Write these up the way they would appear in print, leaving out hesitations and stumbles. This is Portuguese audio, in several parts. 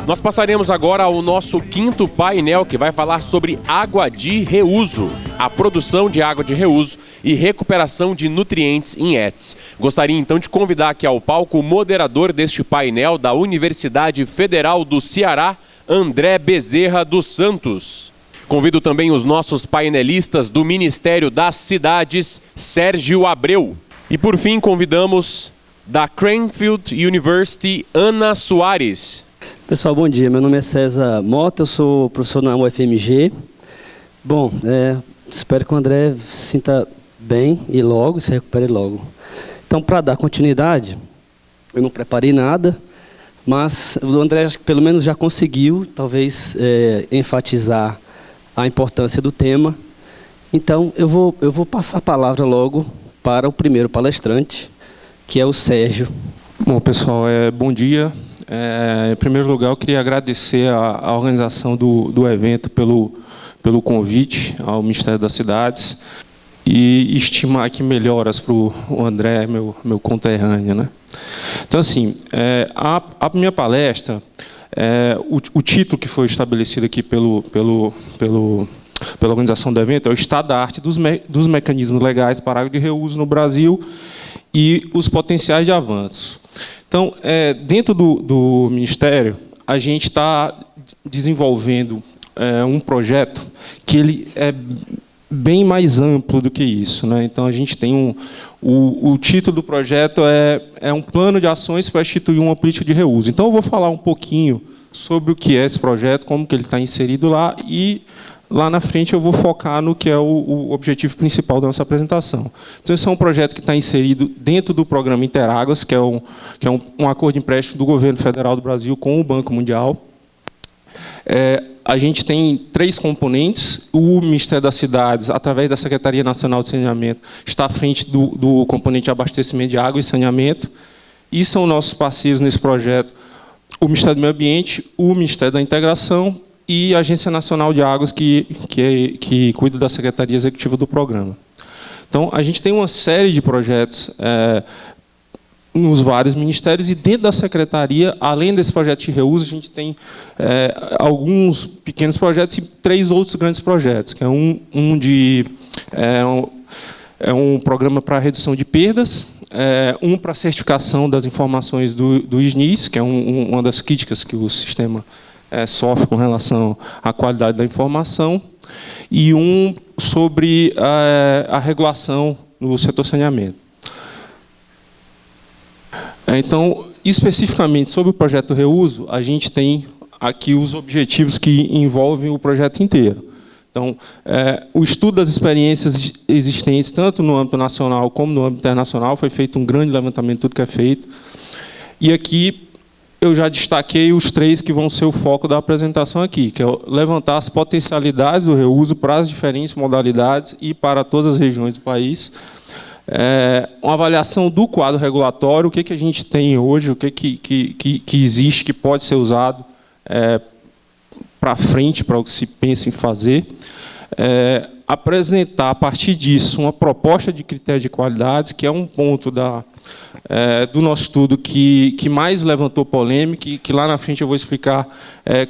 Nós passaremos agora ao nosso quinto painel, que vai falar sobre água de reuso, a produção de água de reuso e recuperação de nutrientes em ETS. Gostaria então de convidar aqui ao palco o moderador deste painel da Universidade Federal do Ceará, André Bezerra dos Santos. Convido também os nossos painelistas do Ministério das Cidades, Sérgio Abreu. E por fim convidamos da Cranfield University, Ana Soares. Pessoal, bom dia. Meu nome é César Mota, eu sou professor na UFMG. Bom, espero que o André se sinta bem e logo, se recupere logo. Então, para dar continuidade, eu não preparei nada, mas o André acho que pelo menos já conseguiu, talvez, enfatizar a importância do tema. Então, eu vou passar a palavra logo para o primeiro palestrante, que é o Sérgio. Bom, pessoal, bom dia. Em primeiro lugar, eu queria agradecer a organização do evento pelo convite ao Ministério das Cidades e estimar aqui melhoras para o André, meu conterrâneo, né? Então, assim, a minha palestra, o título que foi estabelecido aqui pela organização do evento é o Estado da Arte dos Mecanismos Legais para a Água de Reuso no Brasil e os potenciais de avanço. Então, dentro do Ministério, a gente está desenvolvendo um projeto que ele é bem mais amplo do que isso, né? Então, a gente tem o título do projeto é um plano de ações para instituir uma política de reuso. Então, eu vou falar um pouquinho sobre o que é esse projeto, como que ele está inserido lá, e lá na frente eu vou focar no que é o objetivo principal da nossa apresentação. Então, esse é um projeto que está inserido dentro do programa Interáguas, que é um acordo de empréstimo do governo federal do Brasil com o Banco Mundial. A gente tem 3 componentes. O Ministério das Cidades, através da Secretaria Nacional de Saneamento, está à frente do componente de abastecimento de água e saneamento. E são nossos parceiros nesse projeto o Ministério do Meio Ambiente, o Ministério da Integração e a Agência Nacional de Águas, que cuida da Secretaria Executiva do programa. Então, a gente tem uma série de projetos nos vários ministérios, e dentro da secretaria, além desse projeto de reuso, a gente tem alguns pequenos projetos e 3 outros grandes projetos, que é um programa para redução de perdas, um para certificação das informações do SNIS, que é uma das críticas que o sistema sofre com relação à qualidade da informação, e um sobre a regulação no setor saneamento. Então, especificamente sobre o projeto Reuso, a gente tem aqui os objetivos que envolvem o projeto inteiro. Então, o estudo das experiências existentes, tanto no âmbito nacional como no âmbito internacional, foi feito um grande levantamento de tudo que é feito. E aqui eu já destaquei os 3 que vão ser o foco da apresentação aqui, que é levantar as potencialidades do reuso para as diferentes modalidades e para todas as regiões do país. Uma avaliação do quadro regulatório, o que a gente tem hoje, o que existe, que pode ser usado para frente, para o que se pensa em fazer. Apresentar, a partir disso, uma proposta de critério de qualidade, que é um ponto do nosso estudo que mais levantou polêmica, e que lá na frente eu vou explicar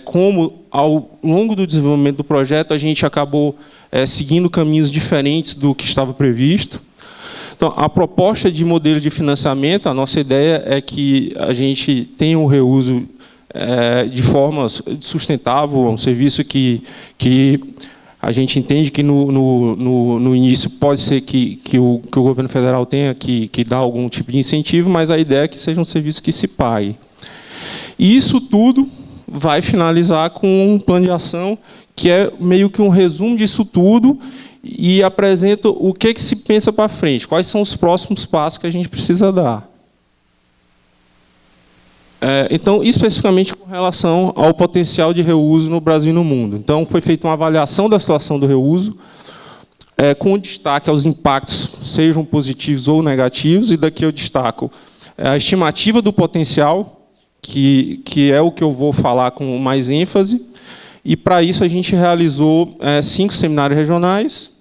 como, ao longo do desenvolvimento do projeto, a gente acabou seguindo caminhos diferentes do que estava previsto. Então, a proposta de modelo de financiamento, a nossa ideia é que a gente tenha um reuso de forma sustentável, um serviço que a gente entende que no início pode ser que o governo federal tenha que dar algum tipo de incentivo, mas a ideia é que seja um serviço que se pague. E isso tudo vai finalizar com um plano de ação que é meio que um resumo disso tudo, e apresenta o que se pensa para frente, quais são os próximos passos que a gente precisa dar. Então, especificamente com relação ao potencial de reuso no Brasil e no mundo. Então, foi feita uma avaliação da situação do reuso, com destaque aos impactos, sejam positivos ou negativos, e daqui eu destaco a estimativa do potencial, que é o que eu vou falar com mais ênfase, e para isso a gente realizou 5 seminários regionais,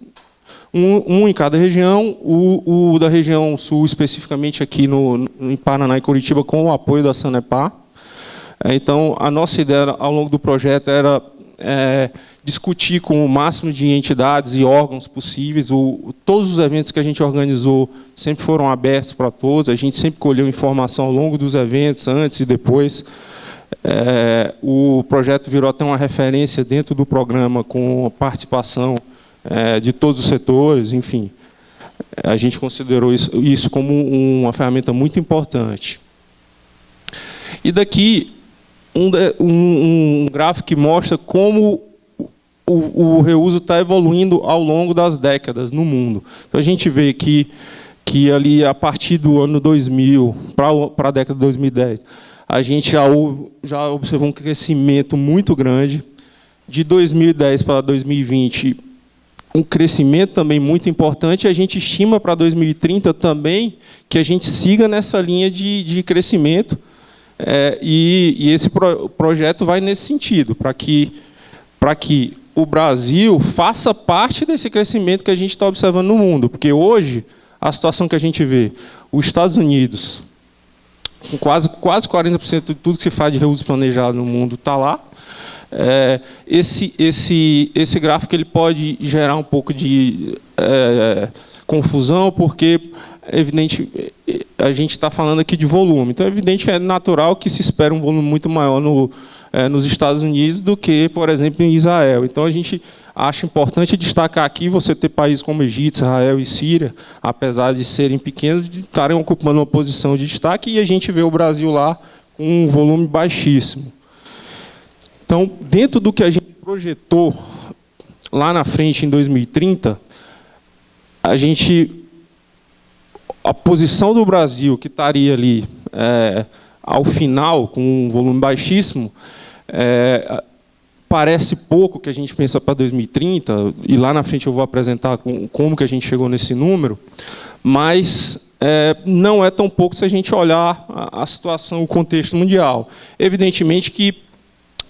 um em cada região, o da região sul, especificamente aqui em Paraná e Curitiba, com o apoio da Sanepar. Então, a nossa ideia ao longo do projeto era discutir com o máximo de entidades e órgãos possíveis. Todos os eventos que a gente organizou sempre foram abertos para todos, a gente sempre colheu informação ao longo dos eventos, antes e depois. O projeto virou até uma referência dentro do programa, com a participação de todos os setores, enfim. A gente considerou isso como uma ferramenta muito importante. E daqui, um gráfico que mostra como o reuso está evoluindo ao longo das décadas no mundo. Então, a gente vê que ali, a partir do ano 2000 para a década de 2010, a gente já observou um crescimento muito grande. De 2010 para 2020, um crescimento também muito importante. A gente estima para 2030 também que a gente siga nessa linha de crescimento. E esse projeto vai nesse sentido, para que o Brasil faça parte desse crescimento que a gente está observando no mundo. Porque hoje, a situação que a gente vê, os Estados Unidos, com quase 40% de tudo que se faz de reuso planejado no mundo está lá. Esse gráfico ele pode gerar um pouco de confusão, porque evidente, a gente está falando aqui de volume. Então, é evidente que é natural que se espera um volume muito maior nos Estados Unidos do que, por exemplo, em Israel. Então, a gente acha importante destacar aqui você ter países como Egito, Israel e Síria, apesar de serem pequenos, de estarem ocupando uma posição de destaque, e a gente vê o Brasil lá com um volume baixíssimo. Então, dentro do que a gente projetou lá na frente, em 2030, a posição do Brasil, que estaria ali ao final, com um volume baixíssimo, parece pouco que a gente pensa para 2030, e lá na frente eu vou apresentar como que a gente chegou nesse número, mas não é tão pouco se a gente olhar a situação, o contexto mundial. Evidentemente que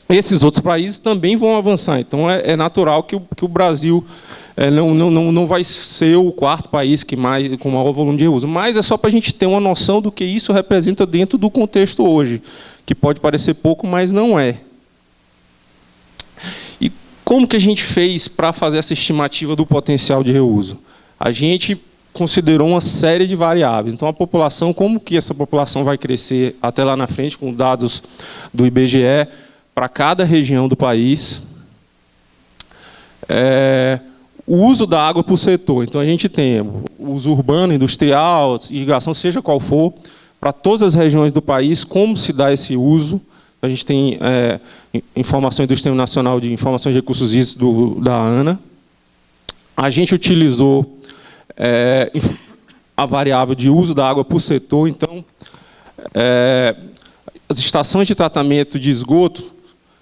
esses outros países também vão avançar, então é natural que o Brasil não vai ser o quarto país com maior volume de reuso, mas é só para a gente ter uma noção do que isso representa dentro do contexto hoje, que pode parecer pouco, mas não é. E como que a gente fez para fazer essa estimativa do potencial de reuso? A gente considerou uma série de variáveis. Então, a população, como que essa população vai crescer até lá na frente, com dados do IBGE, para cada região do país. O uso da água por setor. Então, a gente tem o uso urbano, industrial, irrigação, seja qual for, para todas as regiões do país, como se dá esse uso. A gente tem informações do Sistema Nacional de Informações de Recursos Hídricos da ANA. A gente utilizou a variável de uso da água por setor. Então, as estações de tratamento de esgoto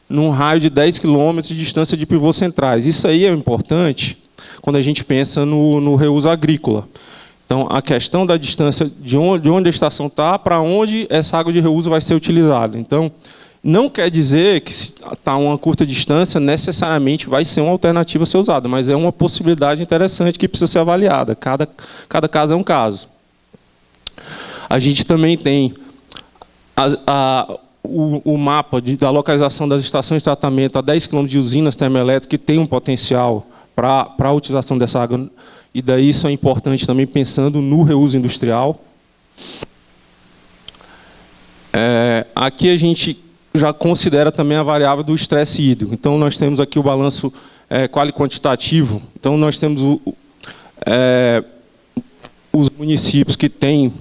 num raio de 10 km de distância de pivôs centrais. Isso aí é importante quando a gente pensa no reuso agrícola. Então, a questão da distância de onde a estação está para onde essa água de reuso vai ser utilizada. Então, não quer dizer que, se está a uma curta distância, necessariamente vai ser uma alternativa a ser usada, mas é uma possibilidade interessante que precisa ser avaliada. Cada caso é um caso. A gente também tem o mapa da localização das estações de tratamento a 10 km de usinas termoelétricas que tem um potencial para a utilização dessa água, e daí isso é importante também pensando no reuso industrial. Aqui a gente já considera também a variável do estresse hídrico. Então, nós temos aqui o balanço quali-quantitativo. Então, nós temos os municípios que têm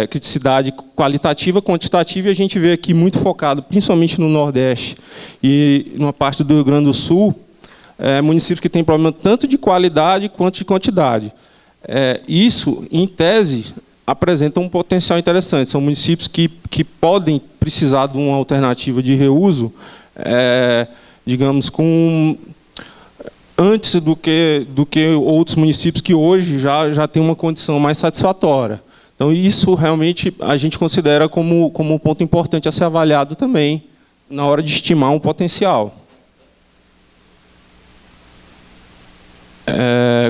criticidade qualitativa, quantitativa, e a gente vê aqui muito focado, principalmente no Nordeste e numa parte do Rio Grande do Sul, municípios que têm problema tanto de qualidade quanto de quantidade. Isso, em tese, apresenta um potencial interessante. São municípios que podem precisar de uma alternativa de reuso, digamos, antes do que outros municípios que hoje já têm uma condição mais satisfatória. Então, isso realmente a gente considera como um ponto importante a ser avaliado também na hora de estimar um potencial.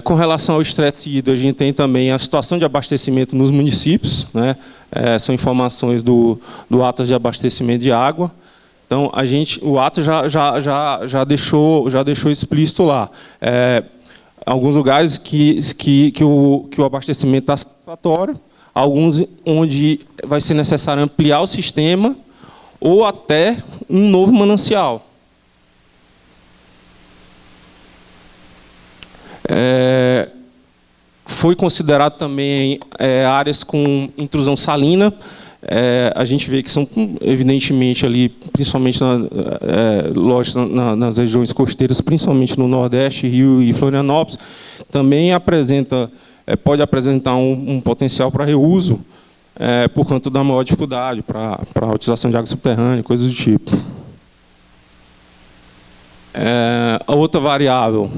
Com relação ao estresse hídrico, a gente tem também a situação de abastecimento nos municípios, né? São informações do ato de abastecimento de água. Então, o ato já deixou explícito lá. Alguns lugares que o abastecimento está satisfatório, alguns onde vai ser necessário ampliar o sistema ou até um novo manancial. Foi considerado também áreas com intrusão salina. A gente vê que são, evidentemente, ali, principalmente nas regiões costeiras, principalmente no Nordeste, Rio e Florianópolis, também pode apresentar um potencial para reuso, por conta da maior dificuldade para a utilização de água subterrânea, coisas do tipo. A outra variável,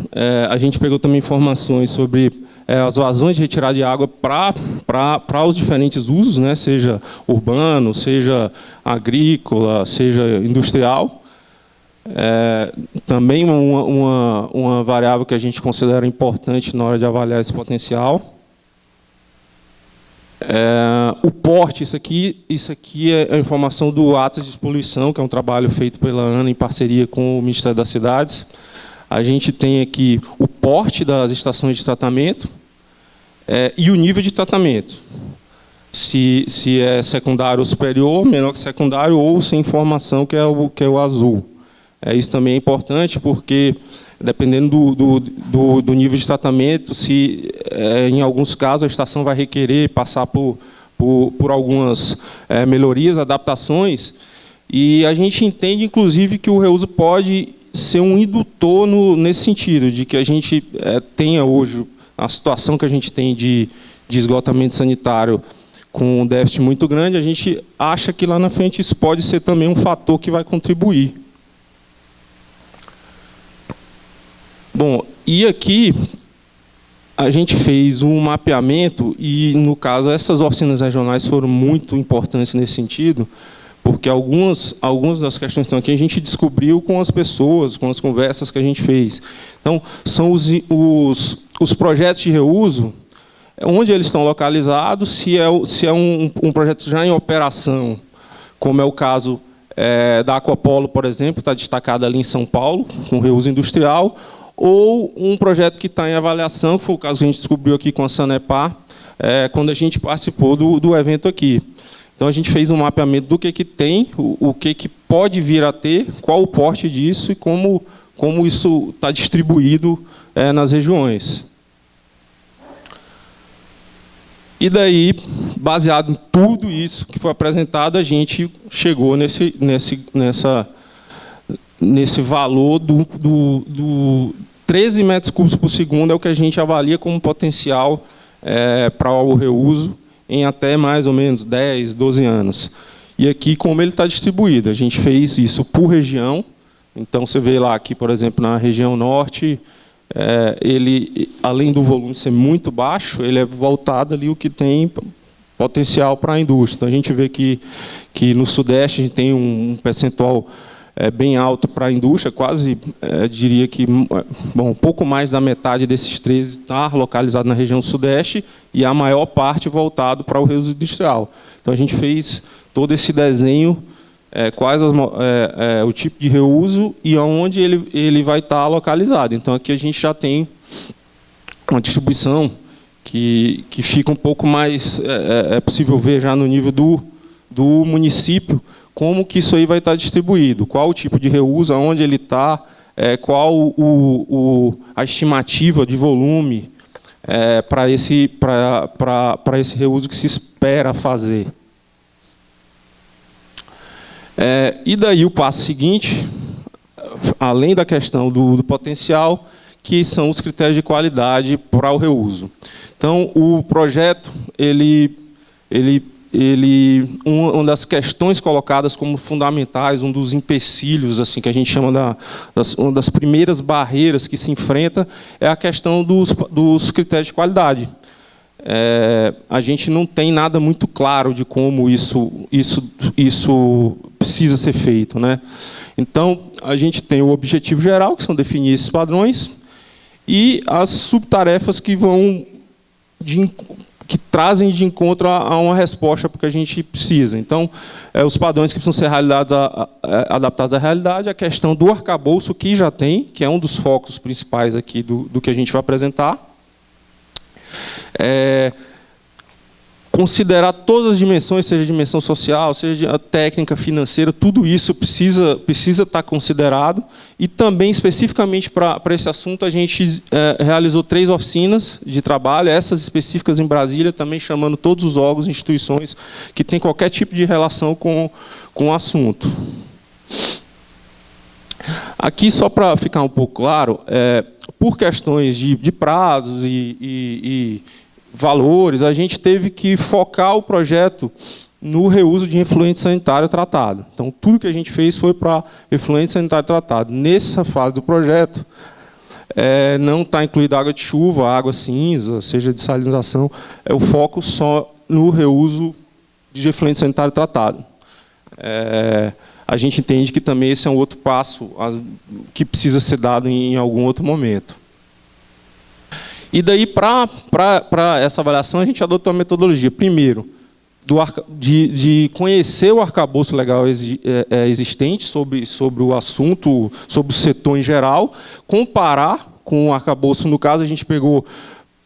a gente pegou também informações sobre as vazões de retirada de água para os diferentes usos, né, seja urbano, seja agrícola, seja industrial. Também uma variável que a gente considera importante na hora de avaliar esse potencial. O porte, isso aqui é a informação do ato de poluição, que é um trabalho feito pela ANA em parceria com o Ministério das Cidades. A gente tem aqui o porte das estações de tratamento e o nível de tratamento. Se é secundário ou superior, menor que secundário, ou sem informação, que é o azul. Isso também é importante, porque, dependendo do nível de tratamento, em alguns casos a estação vai requerer passar por algumas melhorias, adaptações, e a gente entende, inclusive, que o reuso pode ser um indutor nesse sentido, de que a gente tenha hoje a situação que a gente tem de esgotamento sanitário com um déficit muito grande. A gente acha que lá na frente isso pode ser também um fator que vai contribuir. Bom, e aqui a gente fez um mapeamento e, no caso, essas oficinas regionais foram muito importantes nesse sentido, porque algumas das questões que estão aqui a gente descobriu com as pessoas, com as conversas que a gente fez. Então, são os projetos de reuso, onde eles estão localizados, se é um projeto já em operação, como é o caso da Aquapolo, por exemplo, está destacado ali em São Paulo, com reuso industrial, ou um projeto que está em avaliação, que foi o caso que a gente descobriu aqui com a Sanepar, quando a gente participou do evento aqui. Então, a gente fez um mapeamento do que tem, o que pode vir a ter, qual o porte disso e como isso está distribuído nas regiões. E daí, baseado em tudo isso que foi apresentado, a gente chegou nesse valor do 13 metros cúbicos por segundo, é o que a gente avalia como potencial para o reuso em até mais ou menos 10, 12 anos. E aqui, como ele está distribuído, a gente fez isso por região. Então, você vê lá aqui, por exemplo, na região norte, ele, além do volume ser muito baixo, ele é voltado ali o que tem potencial para a indústria. Então, a gente vê que no sudeste a gente tem um percentual bem alto para a indústria, quase, diria que, um pouco mais da metade desses 13 está localizado na região sudeste e a maior parte voltado para o reuso industrial. Então, a gente fez todo esse desenho, quais o tipo de reuso e onde ele vai estar localizado. Então, aqui a gente já tem uma distribuição que fica um pouco mais, possível ver já no nível do município, como que isso aí vai estar distribuído, qual o tipo de reuso, aonde ele está, qual a estimativa de volume para esse reuso que se espera fazer. E daí o passo seguinte, além da questão do potencial, que são os critérios de qualidade para o reuso. Então, o projeto, uma das questões colocadas como fundamentais, um dos empecilhos, assim, que a gente chama uma das primeiras barreiras que se enfrenta, é a questão dos critérios de qualidade. A gente não tem nada muito claro de como isso precisa ser feito, né? Então, a gente tem o objetivo geral, que são definir esses padrões, e as subtarefas que trazem de encontro a uma resposta porque a gente precisa. Então, os padrões que precisam ser adaptados à realidade, a questão do arcabouço que já tem, que é um dos focos principais aqui do que a gente vai apresentar. Considerar todas as dimensões, seja a dimensão social, seja a técnica, financeira, tudo isso precisa estar considerado. E também, especificamente para esse assunto, a gente realizou 3 oficinas de trabalho, essas específicas em Brasília, também chamando todos os órgãos e instituições que têm qualquer tipo de relação com o assunto. Aqui, só para ficar um pouco claro, por questões de prazos e valores, a gente teve que focar o projeto no reuso de efluente sanitário tratado. Então, tudo que a gente fez foi para efluente sanitário tratado. Nessa fase do projeto, não está incluída água de chuva, água cinza, seja de salinização, o foco só no reuso de efluente sanitário tratado. A gente entende que também esse é um outro passo que precisa ser dado em algum outro momento. E daí, para essa avaliação, a gente adotou a metodologia, primeiro, de conhecer o arcabouço legal existente sobre o assunto, sobre o setor em geral, comparar com o arcabouço. No caso, a gente pegou,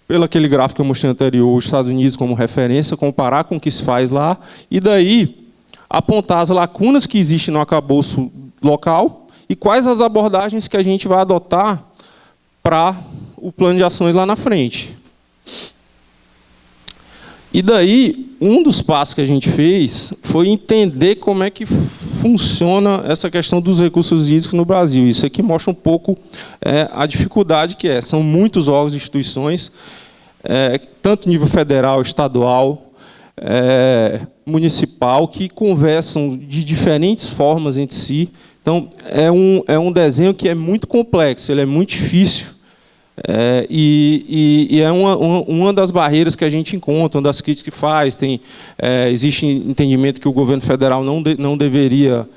pelo aquele gráfico que eu mostrei anterior, os Estados Unidos como referência, comparar com o que se faz lá, e daí apontar as lacunas que existem no arcabouço local e quais as abordagens que a gente vai adotar para o plano de ações lá na frente. E daí, um dos passos que a gente fez foi entender como é que funciona essa questão dos recursos hídricos no Brasil. Isso aqui mostra um pouco a dificuldade que é. São muitos órgãos e instituições, tanto nível federal, estadual, municipal, que conversam de diferentes formas entre si. Então, é um desenho que é muito complexo, ele é muito difícil. E é uma das barreiras que a gente encontra, uma das críticas que faz. Existe entendimento que o governo federal não deveria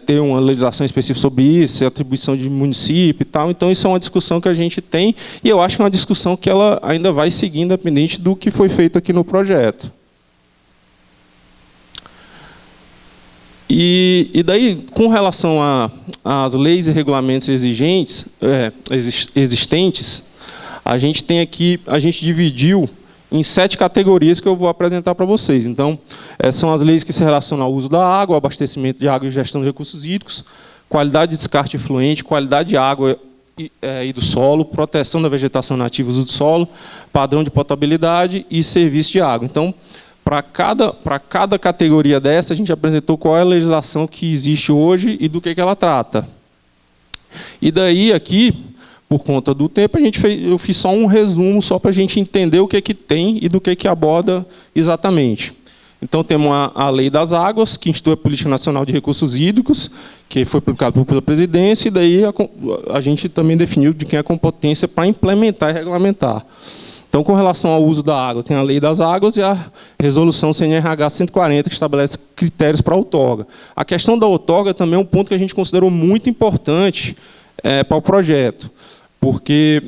ter uma legislação específica sobre isso, atribuição de município e tal. Então, isso é uma discussão que a gente tem, e eu acho que é uma discussão que ela ainda vai seguir, independente do que foi feito aqui no projeto. E daí, com relação às leis e regulamentos existentes, a gente dividiu em 7 categorias que eu vou apresentar para vocês. Então, são as leis que se relacionam ao uso da água, abastecimento de água e gestão de recursos hídricos, qualidade de descarte efluente, qualidade de água e do solo, proteção da vegetação nativa do solo, padrão de potabilidade e serviço de água. Então, para cada categoria dessa, a gente apresentou qual é a legislação que existe hoje e do que ela trata. E daí, aqui, por conta do tempo, eu fiz só um resumo, só para a gente entender o que tem e do que aborda exatamente. Então, temos a Lei das Águas, que institui a Política Nacional de Recursos Hídricos, que foi publicada pela Presidência, e daí a gente também definiu de quem é a competência para implementar e regulamentar. Então, com relação ao uso da água, tem a Lei das Águas e a Resolução CNRH 140, que estabelece critérios para a outorga. A questão da outorga também é um ponto que a gente considerou muito importante para o projeto, porque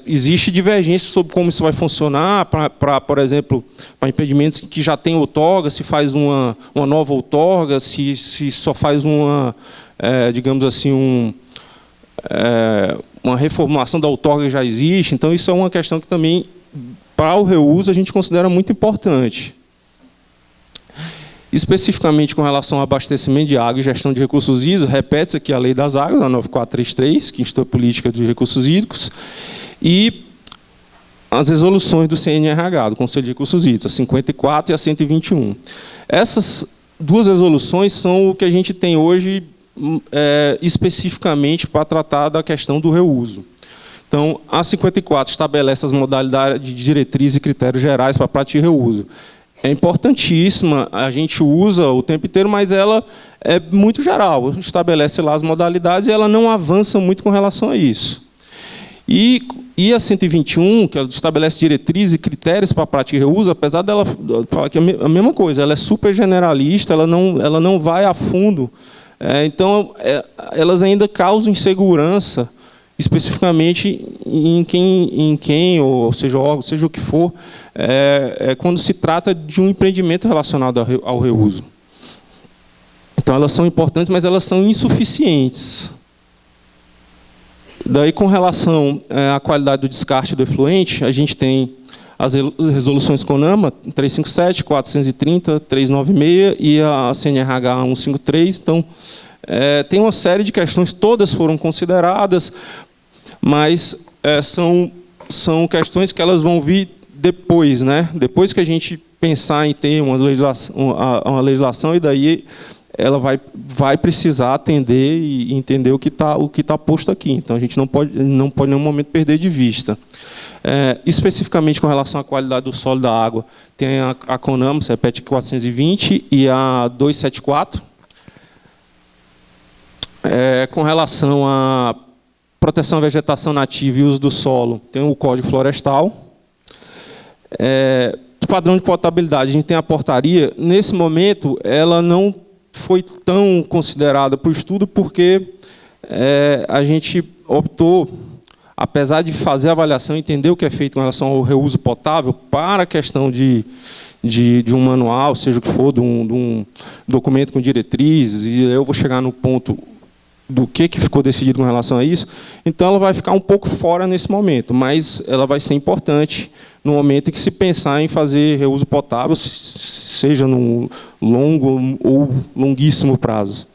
existe divergência sobre como isso vai funcionar, por exemplo, para impedimentos que já tem outorga, se faz uma nova outorga, se só faz digamos assim, uma reformulação da outorga que já existe. Então, isso é uma questão que também, para o reuso, a gente considera muito importante. Especificamente com relação ao abastecimento de água e gestão de recursos hídricos, repete-se aqui a Lei das Águas, a 9433, que institui a política de recursos hídricos, e as resoluções do CNRH, do Conselho de Recursos Hídricos, a 54 e a 121. Essas 2 resoluções são o que a gente tem hoje especificamente para tratar da questão do reuso. Então, a 54 estabelece as modalidades de diretrizes e critérios gerais para a prática de reuso. É importantíssima, a gente usa o tempo inteiro, mas ela é muito geral, estabelece lá as modalidades e ela não avança muito com relação a isso. E a 121, que ela estabelece diretrizes e critérios para a prática de reuso, apesar dela falar que é a mesma coisa, ela é super generalista, ela não vai a fundo. Então, elas ainda causam insegurança especificamente em quem ou seja, órgão, seja o que for, quando se trata de um empreendimento relacionado ao reuso. Então, elas são importantes, mas elas são insuficientes. Daí, com relação à qualidade do descarte do efluente, a gente tem as resoluções CONAMA 357, 430, 396 e a CNRH 153. Então, tem uma série de questões, todas foram consideradas, mas são questões que elas vão vir depois, né? Depois que a gente pensar em ter uma legislação, e daí ela vai precisar atender e entender o que tá posto aqui. Então, a gente não pode em nenhum momento perder de vista. Especificamente com relação à qualidade do solo e da água, tem a CONAMA, CEPET 420 e a 274. Com relação à proteção à vegetação nativa e uso do solo, tem o Código Florestal. Padrão de potabilidade, a gente tem a portaria. Nesse momento, ela não foi tão considerada para o estudo, porque a gente optou, apesar de fazer a avaliação, entender o que é feito com relação ao reuso potável, para a questão de um manual, seja o que for, de um documento com diretrizes, e eu vou chegar no ponto do que ficou decidido com relação a isso, então ela vai ficar um pouco fora nesse momento, mas ela vai ser importante no momento em que se pensar em fazer reuso potável, seja no longo ou longuíssimo prazo.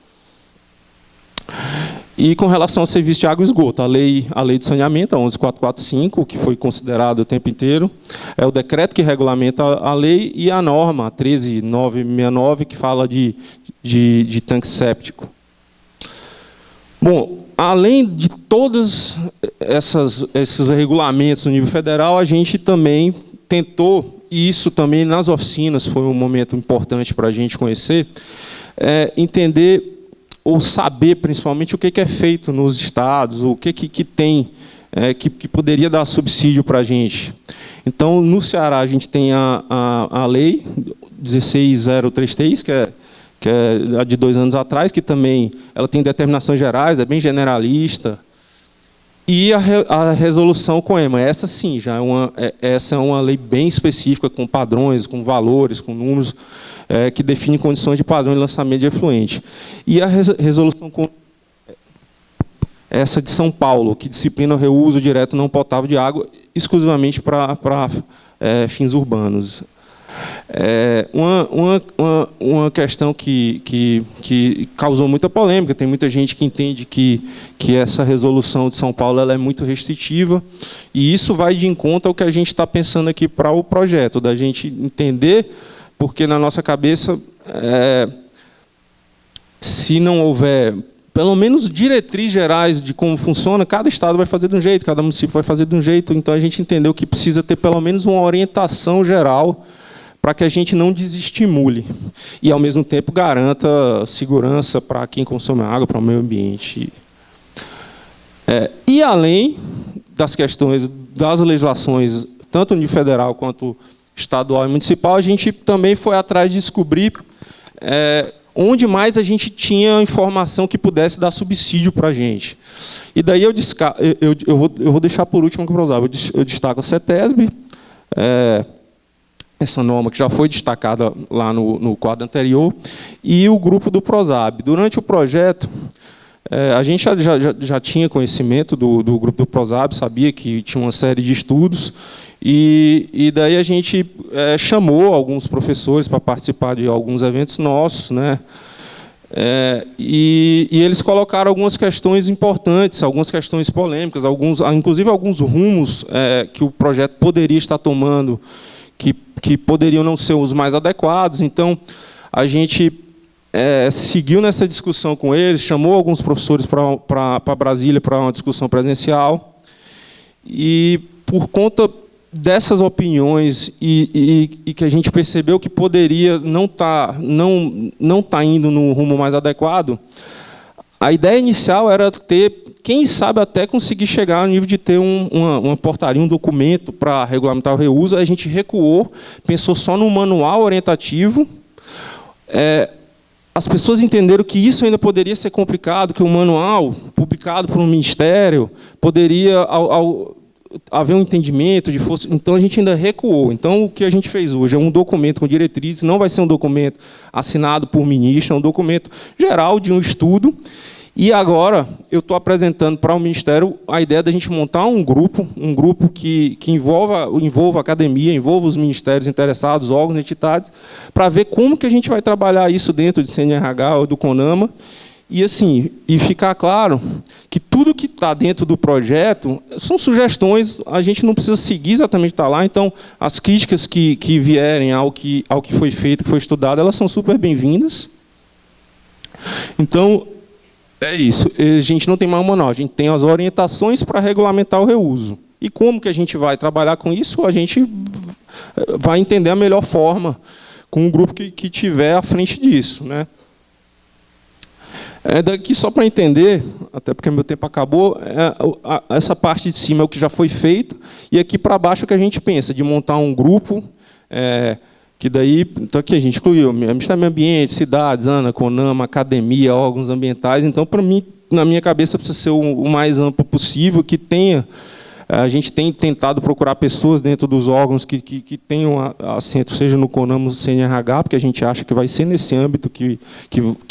E com relação ao serviço de água e esgoto, a lei de saneamento, a 11445, que foi considerado o tempo inteiro, é o decreto que regulamenta a lei, e a norma, a 13969, que fala de tanque séptico. Bom, além de todos esses regulamentos no nível federal, a gente também tentou, e isso também nas oficinas foi um momento importante para a gente conhecer, entender ou saber, principalmente, o que é feito nos estados, o que tem, que poderia dar subsídio para a gente. Então, no Ceará, a gente tem a lei 16033, que é a de 2 anos atrás, que também ela tem determinações gerais, é bem generalista. E a resolução COEMA, essa sim, essa é uma lei bem específica, com padrões, com valores, com números, que define condições de padrão de lançamento de efluente. E a resolução essa de São Paulo, que disciplina o reuso direto não potável de água, exclusivamente para fins urbanos. Uma questão que causou muita polêmica, tem muita gente que entende que essa resolução de São Paulo ela é muito restritiva, e isso vai de encontro ao que a gente está pensando aqui para o projeto, da gente entender, porque na nossa cabeça, se não houver pelo menos diretrizes gerais de como funciona, cada estado vai fazer de um jeito, cada município vai fazer de um jeito, então a gente entendeu que precisa ter pelo menos uma orientação geral para que a gente não desestimule e, ao mesmo tempo, garanta segurança para quem consome água, para o meio ambiente. E, além das questões das legislações, tanto no nível federal quanto estadual e municipal, a gente também foi atrás de descobrir onde mais a gente tinha informação que pudesse dar subsídio para a gente. E daí eu vou deixar por último, eu destaco a CETESB, essa norma que já foi destacada lá no quadro anterior, e o grupo do PROSAB. Durante o projeto, a gente já tinha conhecimento do grupo do PROSAB, sabia que tinha uma série de estudos, e daí a gente chamou alguns professores para participar de alguns eventos nossos, né? E eles colocaram algumas questões importantes, algumas questões polêmicas, inclusive alguns rumos que o projeto poderia estar tomando, que poderiam não ser os mais adequados. Então, a gente seguiu nessa discussão com eles, chamou alguns professores para Brasília para uma discussão presencial, e, por conta dessas opiniões e que a gente percebeu que poderia não tá indo no rumo mais adequado, a ideia inicial era ter, quem sabe até conseguir chegar ao nível de ter uma portaria, um documento para regulamentar o reuso. A gente recuou, pensou só no manual orientativo, as pessoas entenderam que isso ainda poderia ser complicado, que o manual, publicado por um ministério, poderia haver um entendimento de força. Então, a gente ainda recuou. Então, o que a gente fez hoje é um documento com diretrizes, não vai ser um documento assinado por ministro, é um documento geral de um estudo. E agora, eu estou apresentando para o Ministério a ideia da gente montar um grupo que envolva a academia, envolva os ministérios interessados, órgãos, entidades, para ver como que a gente vai trabalhar isso dentro do CNRH ou do CONAMA, e assim, e ficar claro que tudo que está dentro do projeto são sugestões, a gente não precisa seguir exatamente estar lá, então as críticas que vierem ao que foi feito, que foi estudado, elas são super bem-vindas. Então, é isso, a gente não tem mais um manual, a gente tem as orientações para regulamentar o reuso. E como que a gente vai trabalhar com isso? A gente vai entender a melhor forma com o grupo que tiver à frente disso, né? Daqui, só para entender, até porque meu tempo acabou, essa parte de cima é o que já foi feito, e aqui para baixo é o que a gente pensa, de montar um grupo, que daí, então aqui a gente incluiu Ministério do Meio Ambiente, cidades, ANA, CONAMA, academia, órgãos ambientais. Então, para mim, na minha cabeça, precisa ser o mais amplo possível, que tenha. A gente tem tentado procurar pessoas dentro dos órgãos que tenham assento, seja no CONAMA ou no CNRH, porque a gente acha que vai ser nesse âmbito que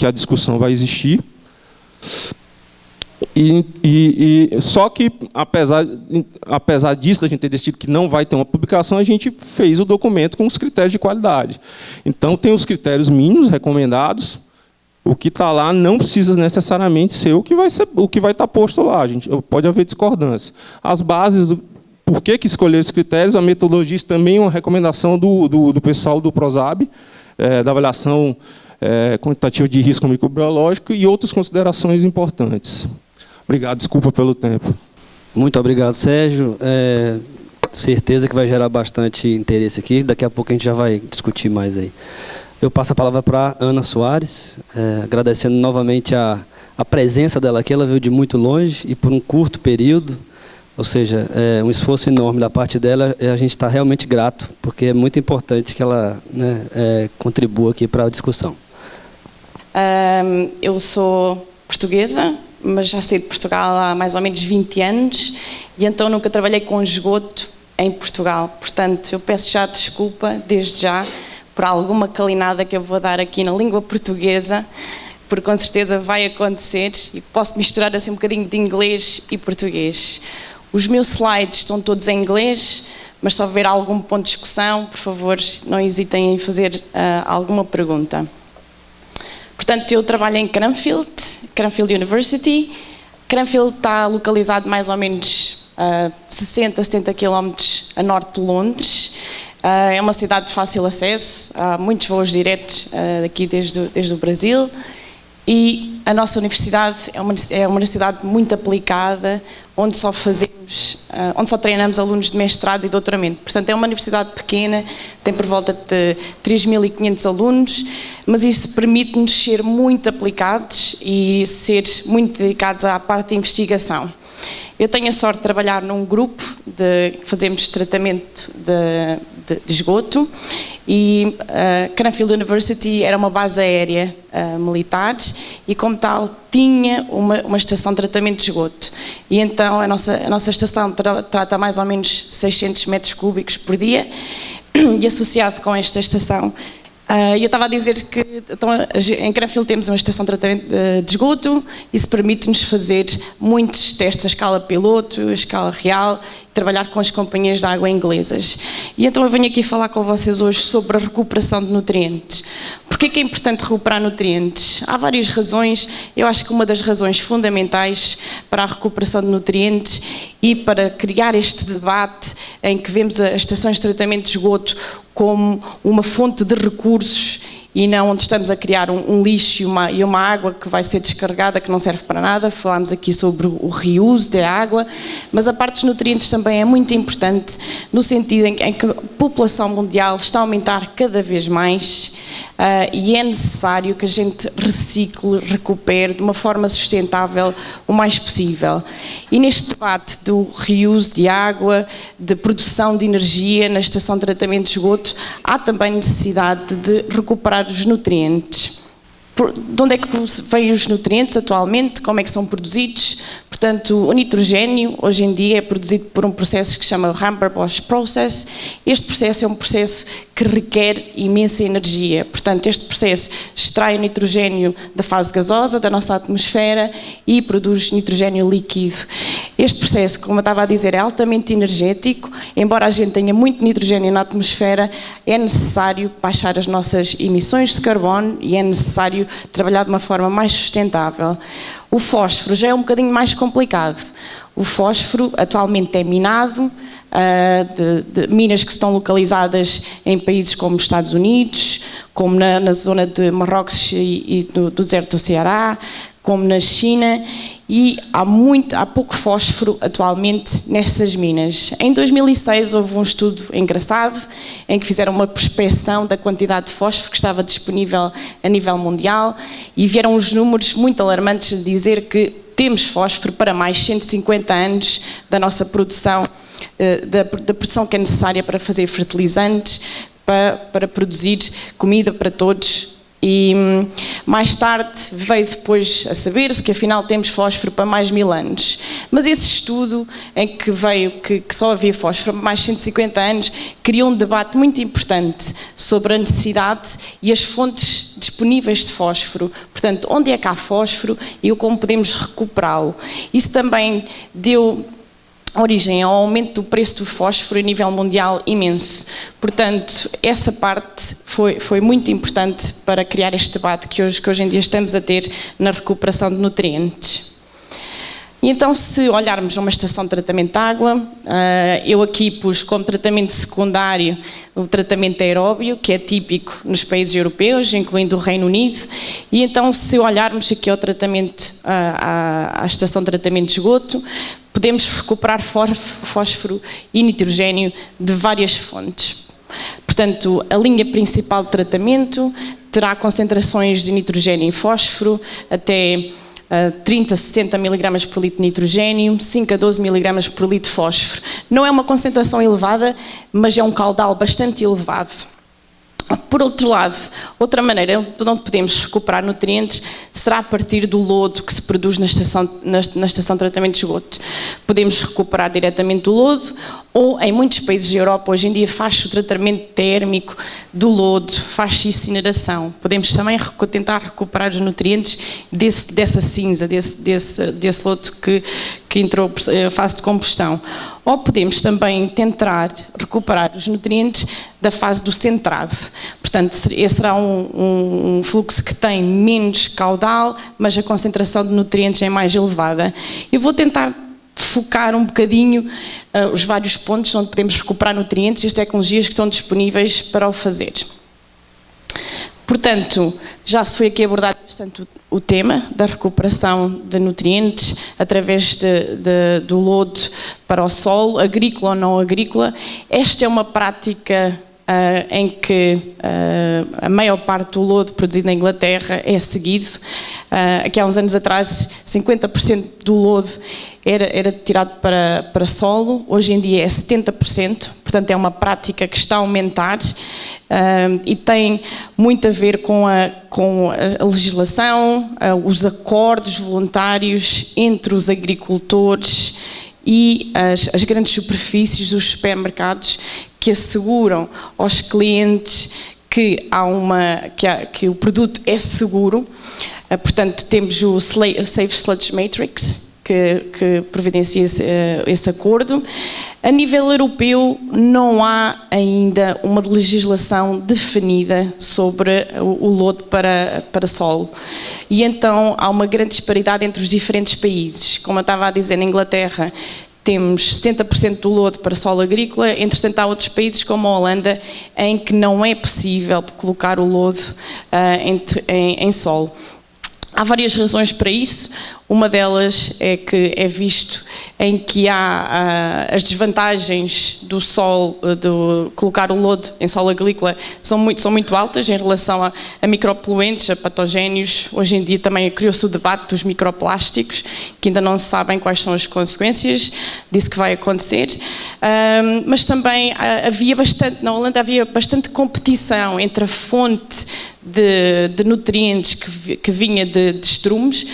a discussão vai existir. Só que, apesar disso, a gente ter decidido que não vai ter uma publicação, a gente fez o documento com os critérios de qualidade. Então, tem os critérios mínimos recomendados. O que está lá não precisa necessariamente ser o que vai estar posto lá. Pode haver discordância. As bases, por que escolher os critérios, a metodologia também é uma recomendação do pessoal do PROSAB, da avaliação quantitativa de risco microbiológico e outras considerações importantes. Obrigado, desculpa pelo tempo. Muito obrigado, Sérgio. Certeza que vai gerar bastante interesse aqui. Daqui a pouco a gente já vai discutir mais aí. Eu passo a palavra para Ana Soares, agradecendo novamente a presença dela aqui. Ela veio de muito longe e por um curto período, ou seja, um esforço enorme da parte dela. A gente está realmente grato, porque é muito importante que ela contribua aqui para a discussão. Eu sou portuguesa, mas já saí de Portugal há mais ou menos 20 anos e então nunca trabalhei com esgoto em Portugal. Portanto, eu peço já desculpa, desde já, por alguma calinada que eu vou dar aqui na língua portuguesa, porque com certeza vai acontecer e posso misturar assim um bocadinho de inglês e português. Os meus slides estão todos em inglês, mas se houver algum ponto de discussão, por favor, não hesitem em fazer alguma pergunta. Portanto, eu trabalho em Cranfield University. Cranfield está localizado mais ou menos a 60, 70 km a norte de Londres. É uma cidade de fácil acesso, há muitos voos diretos aqui desde o Brasil. E a nossa universidade é uma universidade muito aplicada, onde só treinamos alunos de mestrado e doutoramento. Portanto, é uma universidade pequena, tem por volta de 3.500 alunos, mas isso permite-nos ser muito aplicados e ser muito dedicados à parte de investigação. Eu tenho a sorte de trabalhar num grupo que fazemos tratamento de esgoto e Cranfield University era uma base aérea militar e, como tal, tinha uma estação de tratamento de esgoto. E então a nossa estação trata mais ou menos 600 metros cúbicos por dia e associado com esta estação, eu estava a dizer que então, em Cranfield temos uma estação de tratamento de esgoto. Isso permite-nos fazer muitos testes a escala piloto, a escala real, trabalhar com as companhias de água inglesas. E então eu venho aqui falar com vocês hoje sobre a recuperação de nutrientes. Porquê que é importante recuperar nutrientes? Há várias razões. Eu acho que uma das razões fundamentais para a recuperação de nutrientes e para criar este debate em que vemos as estações de tratamento de esgoto como uma fonte de recursos e não onde estamos a criar um lixo e uma água que vai ser descarregada, que não serve para nada. Falámos aqui sobre o reuso da água, mas a parte dos nutrientes também é muito importante no sentido em que a população mundial está a aumentar cada vez mais e é necessário que a gente recicle, recupere de uma forma sustentável o mais possível. E neste debate do reuso de água, de produção de energia na estação de tratamento de esgoto, há também necessidade de recuperar os nutrientes. De onde é que vêm os nutrientes atualmente, como é que são produzidos? Portanto, o nitrogênio hoje em dia é produzido por um processo que se chama Haber-Bosch Process. Este processo é um processo que requer imensa energia. Portanto, este processo extrai o nitrogênio da fase gasosa da nossa atmosfera e produz nitrogênio líquido. Este processo, como eu estava a dizer, é altamente energético. Embora a gente tenha muito nitrogênio na atmosfera, é necessário baixar as nossas emissões de carbono e é necessário trabalhar de uma forma mais sustentável. O fósforo já é um bocadinho mais complicado. O fósforo atualmente é minado, de minas que estão localizadas em países como os Estados Unidos, como na zona de Marrocos e do deserto do Ceará, como na China, e há pouco fósforo atualmente nessas minas. Em 2006 houve um estudo engraçado em que fizeram uma prospecção da quantidade de fósforo que estava disponível a nível mundial e vieram os números muito alarmantes de dizer que temos fósforo para mais 150 anos da nossa produção, da produção que é necessária para fazer fertilizantes, para produzir comida para todos. E mais tarde veio depois a saber-se que afinal temos fósforo para mais 1000 anos. Mas esse estudo em que veio que só havia fósforo para mais 150 anos criou um debate muito importante sobre a necessidade e as fontes disponíveis de fósforo. Portanto, onde é que há fósforo e como podemos recuperá-lo. Isso também deu origem ao aumento do preço do fósforo a nível mundial imenso. Portanto, essa parte foi muito importante para criar este debate que hoje em dia estamos a ter na recuperação de nutrientes. E então, se olharmos uma estação de tratamento de água, eu aqui pus como tratamento secundário o tratamento aeróbio, que é típico nos países europeus, incluindo o Reino Unido. E então, se olharmos aqui ao tratamento, à estação de tratamento de esgoto, podemos recuperar fósforo e nitrogênio de várias fontes. Portanto, a linha principal de tratamento terá concentrações de nitrogênio e fósforo até 30 a 60 mg por litro de nitrogênio, 5 a 12 mg por litro de fósforo. Não é uma concentração elevada, mas é um caudal bastante elevado. Por outro lado, outra maneira onde podemos recuperar nutrientes será a partir do lodo que se produz na estação de tratamento de esgoto. Podemos recuperar diretamente do lodo ou, em muitos países da Europa, hoje em dia faz-se o tratamento térmico do lodo, faz-se incineração. Podemos também tentar recuperar os nutrientes dessa cinza, desse lodo que entrou em fase de combustão. Ou podemos também tentar recuperar os nutrientes da fase do centrado. Portanto, esse será um fluxo que tem menos caudal, mas a concentração de nutrientes é mais elevada. Eu vou tentar focar um bocadinho os vários pontos onde podemos recuperar nutrientes e as tecnologias que estão disponíveis para o fazer. Portanto, já se foi aqui abordado bastante o tema da recuperação de nutrientes através do lodo para o solo, agrícola ou não agrícola. Esta é uma prática em que a maior parte do lodo produzido na Inglaterra é seguido. Aqui há uns anos atrás, 50% do lodo era tirado para solo, hoje em dia é 70%, portanto é uma prática que está a aumentar e tem muito a ver com a legislação, os acordos voluntários entre os agricultores e as grandes superfícies dos supermercados que asseguram aos clientes que o produto é seguro. Portanto, temos o Safe Sludge Matrix, que providencia esse acordo. A nível europeu não há ainda uma legislação definida sobre o lodo para solo. E então há uma grande disparidade entre os diferentes países. Como eu estava a dizer, na Inglaterra temos 70% do lodo para solo agrícola, entretanto há outros países como a Holanda em que não é possível colocar o lodo em solo. Há várias razões para isso. Uma delas é que é visto em que há as desvantagens do solo, de colocar o lodo em solo agrícola, são muito altas em relação a micropoluentes, a patogénios. Hoje em dia também criou-se o debate dos microplásticos, que ainda não se sabem quais são as consequências disso que vai acontecer. Mas também na Holanda havia bastante competição entre a fonte de nutrientes que vinha de estrumes,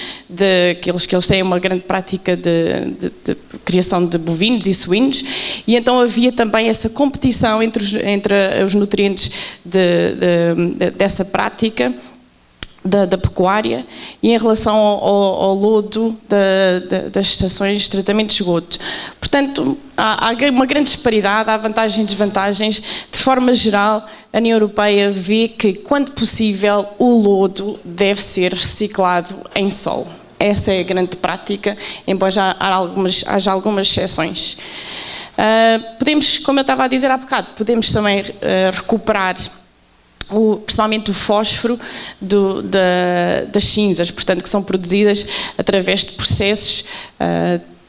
que eles têm uma grande prática de criação de bovinos e suínos, e então havia também essa competição entre os nutrientes dessa prática da pecuária e em relação ao lodo das estações de tratamento de esgoto. Portanto, há uma grande disparidade, há vantagens e desvantagens. De forma geral, a União Europeia vê que, quando possível, o lodo deve ser reciclado em solo. Essa é a grande prática, embora haja algumas exceções. Podemos, como eu estava a dizer há bocado, podemos também recuperar principalmente o fósforo das cinzas, portanto, que são produzidas através de processos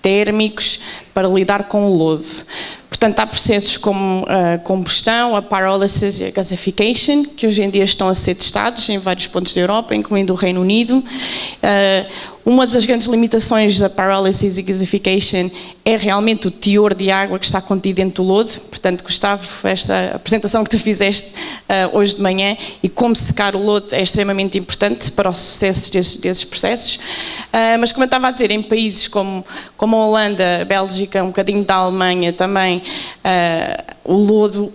térmicos para lidar com o lodo. Portanto, há processos como a combustão, a pyrolysis e a gasification, que hoje em dia estão a ser testados em vários pontos da Europa, incluindo o Reino Unido. Uma das grandes limitações da pyrolysis e gasification é realmente o teor de água que está contido dentro do lodo. Portanto, Gustavo, esta apresentação que tu fizeste hoje de manhã e como secar o lodo é extremamente importante para o sucesso desses processos. Mas, como eu estava a dizer, em países como a Holanda, a Bélgica, um bocadinho da Alemanha também, o lodo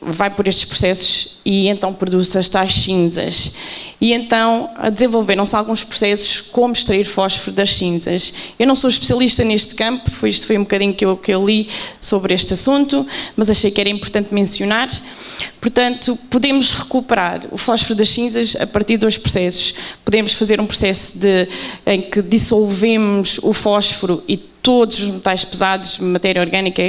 vai por estes processos e então produz as tais cinzas. E então desenvolveram-se alguns processos como extrair fósforo das cinzas. Eu não sou especialista neste campo, isto foi um bocadinho que eu li sobre este assunto, mas achei que era importante mencionar. Portanto, podemos recuperar o fósforo das cinzas a partir de 2 processos. Podemos fazer um processo em que dissolvemos o fósforo e todos os metais pesados, matéria orgânica,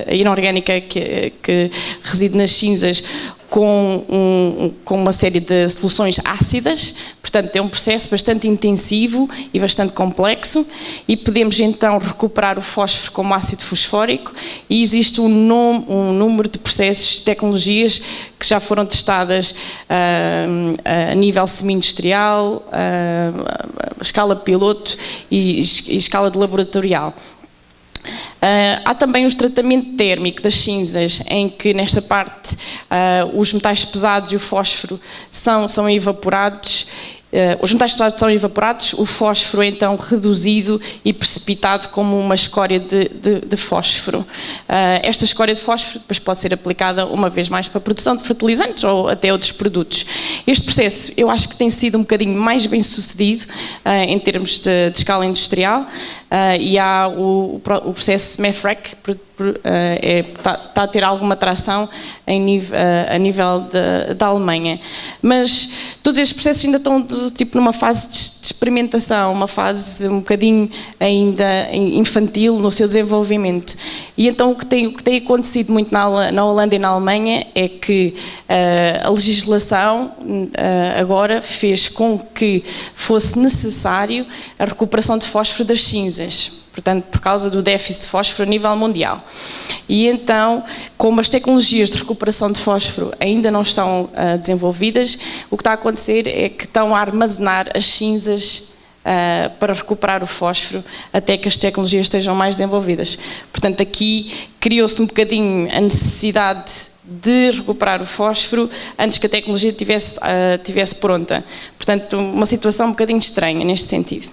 inorgânica que reside nas cinzas, com uma série de soluções ácidas. Portanto, é um processo bastante intensivo e bastante complexo, e podemos então recuperar o fósforo como ácido fosfórico, e existe um número de processos, tecnologias que já foram testadas a nível semi-industrial, a escala piloto e escala de laboratorial. Há também o tratamento térmico das cinzas, em que nesta parte os metais pesados e o fósforo são evaporados. Os metais pesados são evaporados, o fósforo é então reduzido e precipitado como uma escória de fósforo. Esta escória de fósforo depois pode ser aplicada uma vez mais para a produção de fertilizantes ou até outros produtos. Este processo eu acho que tem sido um bocadinho mais bem sucedido em termos de escala industrial, e há o processo MEFREC, está a ter alguma atração a nível da Alemanha. Mas todos estes processos ainda estão numa fase de experimentação, uma fase um bocadinho ainda infantil no seu desenvolvimento. E então o que tem acontecido muito na Holanda e na Alemanha é que a legislação agora fez com que fosse necessário a recuperação de fósforo das cinzas. Portanto, por causa do déficit de fósforo a nível mundial. E então, como as tecnologias de recuperação de fósforo ainda não estão desenvolvidas, o que está a acontecer é que estão a armazenar as cinzas para recuperar o fósforo até que as tecnologias estejam mais desenvolvidas. Portanto, aqui criou-se um bocadinho a necessidade de recuperar o fósforo antes que a tecnologia estivesse pronta. Portanto, uma situação um bocadinho estranha neste sentido.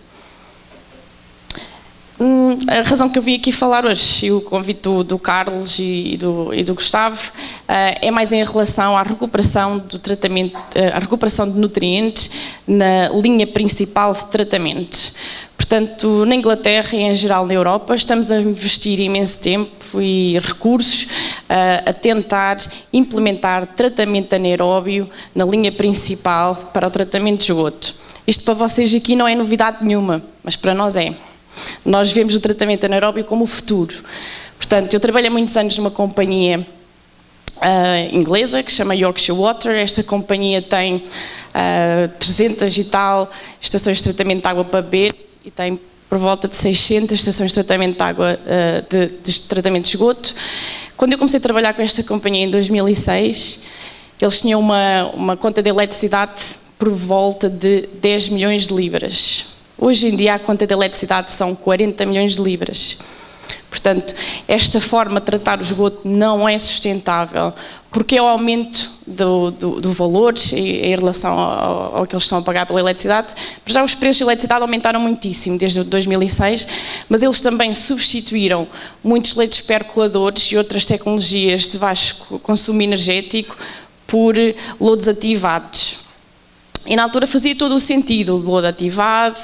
A razão que eu vim aqui falar hoje, e o convite do Carlos e do Gustavo, é mais em relação à recuperação do tratamento, à recuperação de nutrientes na linha principal de tratamento. Portanto, na Inglaterra e em geral na Europa, estamos a investir imenso tempo e recursos a tentar implementar tratamento anaeróbio na linha principal para o tratamento de esgoto. Isto para vocês aqui não é novidade nenhuma, mas para nós é. Nós vemos o tratamento anaeróbio como o futuro. Portanto, eu trabalhei há muitos anos numa companhia inglesa que se chama Yorkshire Water. Esta companhia tem 300 e tal estações de tratamento de água para beber e tem por volta de 600 estações de tratamento de água de tratamento de esgoto. Quando eu comecei a trabalhar com esta companhia em 2006, eles tinham uma conta de eletricidade por volta de 10 milhões de libras. Hoje em dia a conta de eletricidade são 40 milhões de libras. Portanto, esta forma de tratar o esgoto não é sustentável, porque é o aumento do valor em relação ao que eles estão a pagar pela eletricidade. Já os preços de eletricidade aumentaram muitíssimo desde 2006, mas eles também substituíram muitos leitos percoladores e outras tecnologias de baixo consumo energético por lodos ativados. E na altura fazia todo o sentido, o lodo ativado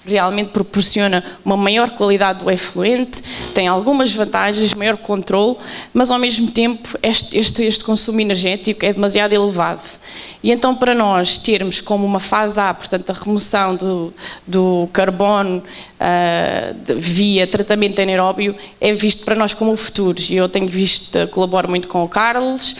realmente proporciona uma maior qualidade do efluente, tem algumas vantagens, maior controle, mas ao mesmo tempo este consumo energético é demasiado elevado. E então para nós termos como uma fase A, portanto a remoção do carbono via tratamento anaeróbio, é visto para nós como o futuro. E eu tenho visto, colaboro muito com o Carlos,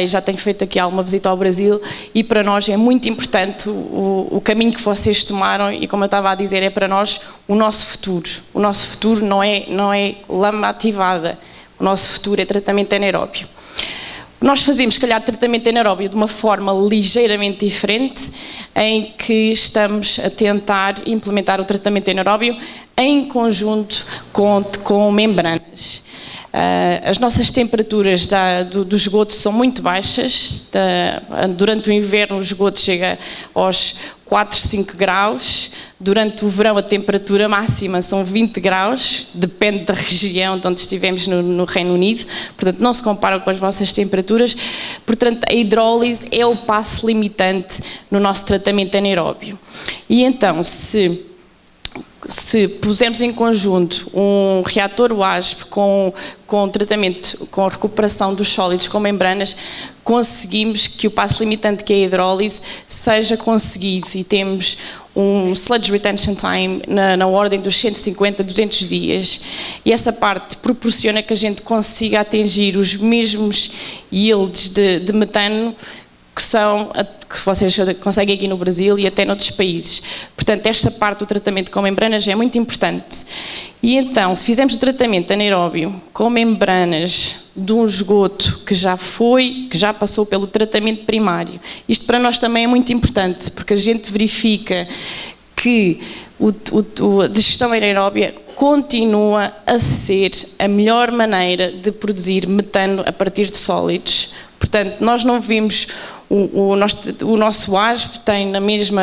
e já tenho feito aqui alguma visita ao Brasil, e para nós é muito importante o caminho que vocês tomaram, e como eu estava a dizer, é para nós o nosso futuro. O nosso futuro não é lama ativada, o nosso futuro é tratamento anaeróbio. Nós fazemos, se calhar, tratamento anaeróbio de uma forma ligeiramente diferente, em que estamos a tentar implementar o tratamento anaeróbio em conjunto com membranas. As nossas temperaturas do esgoto são muito baixas. Durante o inverno o esgoto chega aos 4, 5 graus. Durante o verão a temperatura máxima são 20 graus, depende da região de onde estivemos no Reino Unido, portanto não se compara com as vossas temperaturas. Portanto, a hidrólise é o passo limitante no nosso tratamento anaeróbio. E então, se pusermos em conjunto um reator WASP com tratamento, com a recuperação dos sólidos com membranas, conseguimos que o passo limitante, que é a hidrólise, seja conseguido, e temos um sludge retention time na ordem dos 150, 200 dias, e essa parte proporciona que a gente consiga atingir os mesmos yields de metano que vocês conseguem aqui no Brasil e até noutros países. Portanto, esta parte do tratamento com membranas é muito importante. E então, se fizermos o tratamento anaeróbio com membranas de um esgoto que já passou pelo tratamento primário, isto para nós também é muito importante, porque a gente verifica que a digestão anaeróbia continua a ser a melhor maneira de produzir metano a partir de sólidos. Portanto, nós não vimos o nosso WASP tem na mesma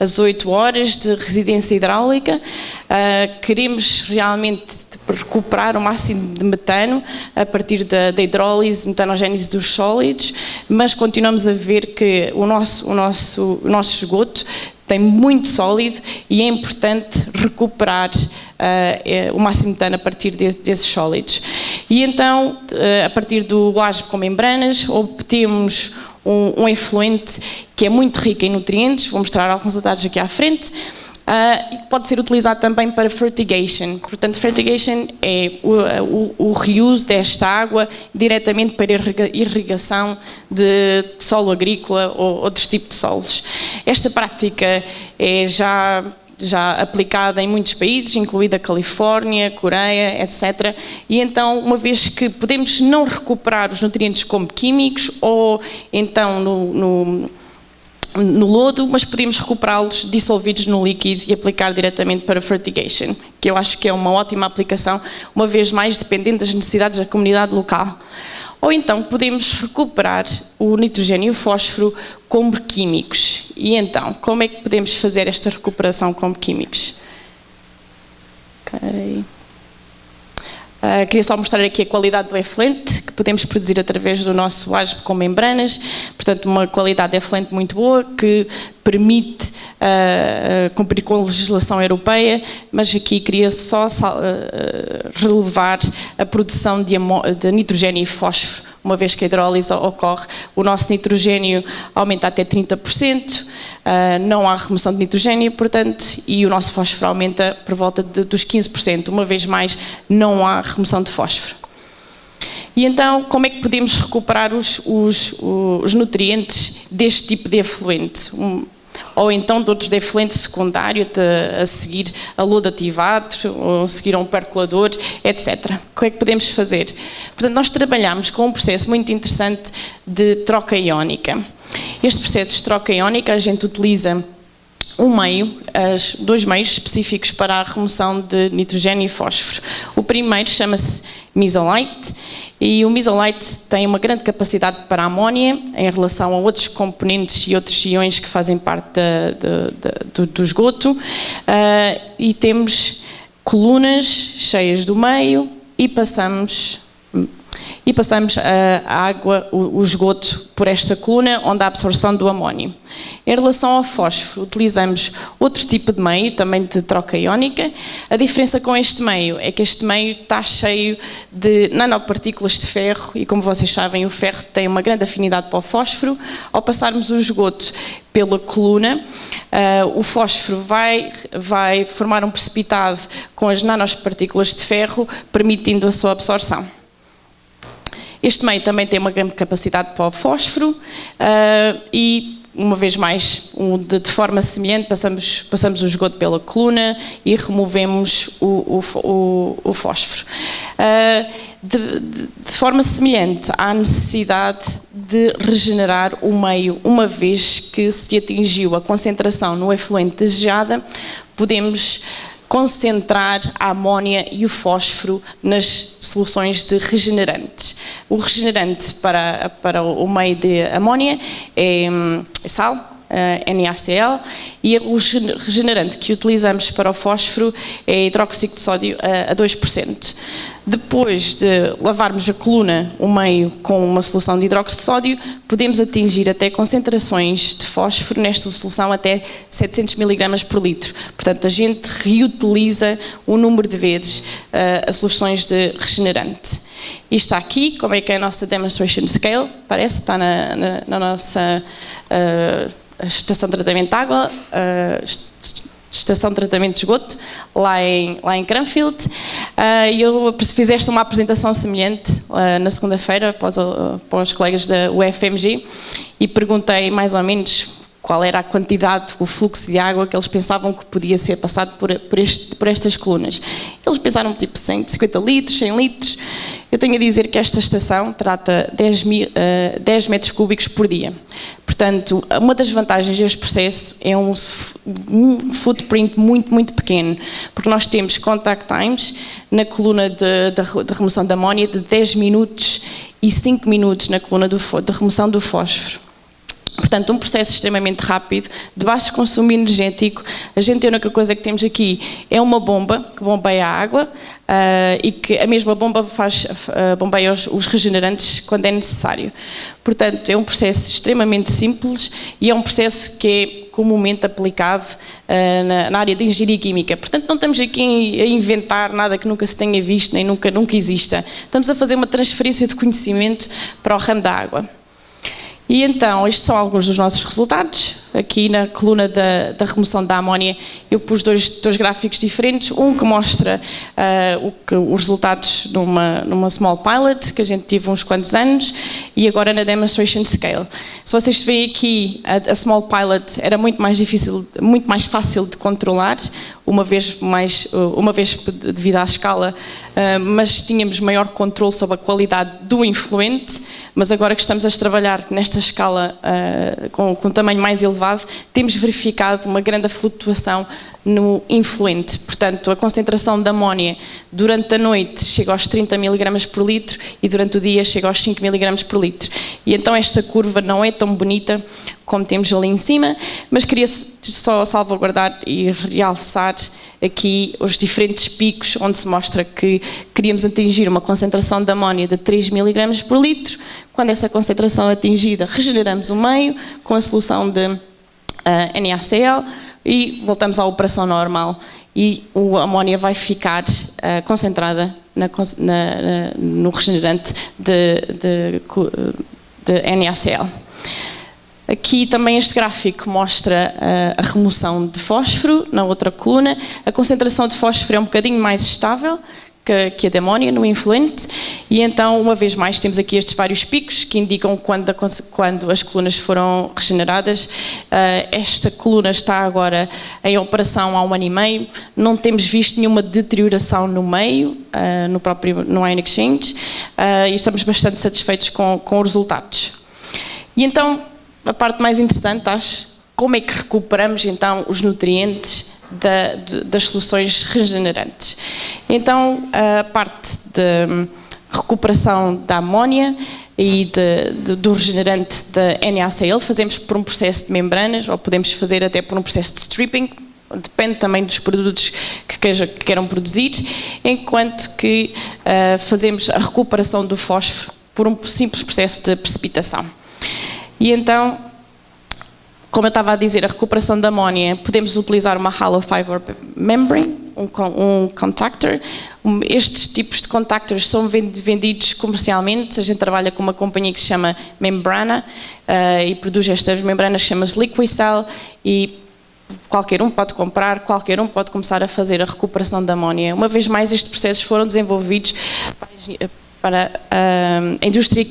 as 8 horas de residência hidráulica. Queremos realmente recuperar o máximo de metano a partir da hidrólise, metanogénese dos sólidos, mas continuamos a ver que o nosso esgoto tem muito sólido e é importante recuperar o máximo de metano a partir desses sólidos. E então, a partir do WASP com membranas, obtemos um efluente que é muito rico em nutrientes, vou mostrar alguns resultados aqui à frente, e pode ser utilizado também para fertigation. Portanto, fertigation é o reuso desta água diretamente para irrigação de solo agrícola ou outros tipos de solos. Esta prática é já aplicada em muitos países, incluindo a Califórnia, Coreia, etc. E então, uma vez que podemos não recuperar os nutrientes como químicos ou então no lodo, mas podemos recuperá-los dissolvidos no líquido e aplicar diretamente para fertigation, que eu acho que é uma ótima aplicação, uma vez mais dependente das necessidades da comunidade local. Ou então podemos recuperar o nitrogênio e o fósforo como químicos. E então, como é que podemos fazer esta recuperação como químicos? Queria só mostrar aqui a qualidade do efluente que podemos produzir através do nosso WASP com membranas. Portanto, uma qualidade de efluente muito boa que permite cumprir com a legislação europeia, mas aqui queria só relevar a produção de nitrogênio e fósforo. Uma vez que a hidrólise ocorre, o nosso nitrogênio aumenta até 30%, não há remoção de nitrogênio, portanto, e o nosso fósforo aumenta por volta dos 15%. Uma vez mais, não há remoção de fósforo. E então, como é que podemos recuperar os nutrientes deste tipo de efluente? Ou então de outros de efluente secundário, a seguir a lodo ativado, ou a seguir a um percolador, etc. O que é que podemos fazer? Portanto, nós trabalhamos com um processo muito interessante de troca iónica. Este processo de troca iónica, a gente utiliza dois meios específicos para a remoção de nitrogênio e fósforo. O primeiro chama-se Mesolite, e o Mesolite tem uma grande capacidade para a amónia em relação a outros componentes e outros iões que fazem parte do esgoto, e temos colunas cheias do meio e passamos a água, o esgoto, por esta coluna onde há a absorção do amónio. Em relação ao fósforo, utilizamos outro tipo de meio, também de troca iónica. A diferença com este meio é que este meio está cheio de nanopartículas de ferro e, como vocês sabem, o ferro tem uma grande afinidade para o fósforo. Ao passarmos o esgoto pela coluna, o fósforo vai formar um precipitado com as nanopartículas de ferro, permitindo a sua absorção. Este meio também tem uma grande capacidade para o fósforo e, uma vez mais, de forma semelhante, passamos o esgoto pela coluna e removemos o fósforo. De forma semelhante, há necessidade de regenerar o meio, uma vez que se atingiu a concentração no efluente desejada, podemos concentrar a amónia e o fósforo nas soluções de regenerantes. O regenerante para o meio de amónia é sal, NaCl, e o regenerante que utilizamos para o fósforo é hidróxido de sódio a 2%. Depois de lavarmos a coluna, o meio, com uma solução de hidróxido de sódio, podemos atingir até concentrações de fósforo nesta solução até 700 mg por litro. Portanto, a gente reutiliza o número de vezes as soluções de regenerante. E está aqui, como é que é a nossa demonstration scale, parece, está na nossa estação de tratamento de água, estação de tratamento de esgoto, lá em Cranfield. E eu fizeste uma apresentação semelhante na segunda-feira para os colegas da UFMG e perguntei mais ou menos qual era a quantidade, o fluxo de água que eles pensavam que podia ser passado por estas colunas. Eles pensaram tipo 150 litros, 100 litros. Eu tenho a dizer que esta estação trata 10 metros cúbicos por dia. Portanto, uma das vantagens deste processo é um footprint muito, muito pequeno, porque nós temos contact times na coluna de remoção da amónia de 10 minutos e 5 minutos na coluna de remoção do fósforo. Portanto, um processo extremamente rápido, de baixo consumo energético. A única coisa que temos aqui é uma bomba que bombeia a água e que a mesma bomba bombeia os regenerantes quando é necessário. Portanto, é um processo extremamente simples e é um processo que é comumente aplicado na área de engenharia química. Portanto, não estamos aqui a inventar nada que nunca se tenha visto nem nunca exista. Estamos a fazer uma transferência de conhecimento para o ramo da água. E então, estes são alguns dos nossos resultados. Aqui na coluna da remoção da amónia eu pus dois gráficos diferentes. Um que mostra os resultados numa small pilot, que a gente teve uns quantos anos, e agora na demonstration scale. Se vocês veem aqui, a small pilot era muito mais fácil de controlar, uma vez devido à escala, mas tínhamos maior controle sobre a qualidade do influente. Mas agora que estamos a trabalhar nesta escala com um tamanho mais elevado, temos verificado uma grande flutuação no influente. Portanto, a concentração de amónia durante a noite chega aos 30 mg por litro e durante o dia chega aos 5 mg por litro. E então esta curva não é tão bonita como temos ali em cima, mas queria só salvaguardar e realçar aqui os diferentes picos onde se mostra que queríamos atingir uma concentração de amónia de 3 mg por litro. Quando essa concentração é atingida, regeneramos o meio com a solução de NaCl e voltamos à operação normal e a amónia vai ficar concentrada no regenerante de NaCl. Aqui também este gráfico mostra a remoção de fósforo na outra coluna. A concentração de fósforo é um bocadinho mais estável que a de amónia no influente, e então, uma vez mais, temos aqui estes vários picos que indicam quando as colunas foram regeneradas. Esta coluna está agora em operação há 1 ano e meio, não temos visto nenhuma deterioração no meio, no Ion Exchange, e estamos bastante satisfeitos com os resultados. E então, a parte mais interessante, acho, como é que recuperamos então os nutrientes das soluções regenerantes. Então, a parte de recuperação da amónia e do regenerante da NaCl fazemos por um processo de membranas, ou podemos fazer até por um processo de stripping, depende também dos produtos que queiram produzir, enquanto que fazemos a recuperação do fósforo por um simples processo de precipitação. E então, como eu estava a dizer, a recuperação da amónia, podemos utilizar uma hollow fiber membrane, um contactor. Estes tipos de contactors são vendidos comercialmente. A gente trabalha com uma companhia que se chama Membrana e produz estas membranas que se chama Liquicell, e qualquer um pode comprar, qualquer um pode começar a fazer a recuperação da amónia. Uma vez mais, estes processos foram desenvolvidos para a indústria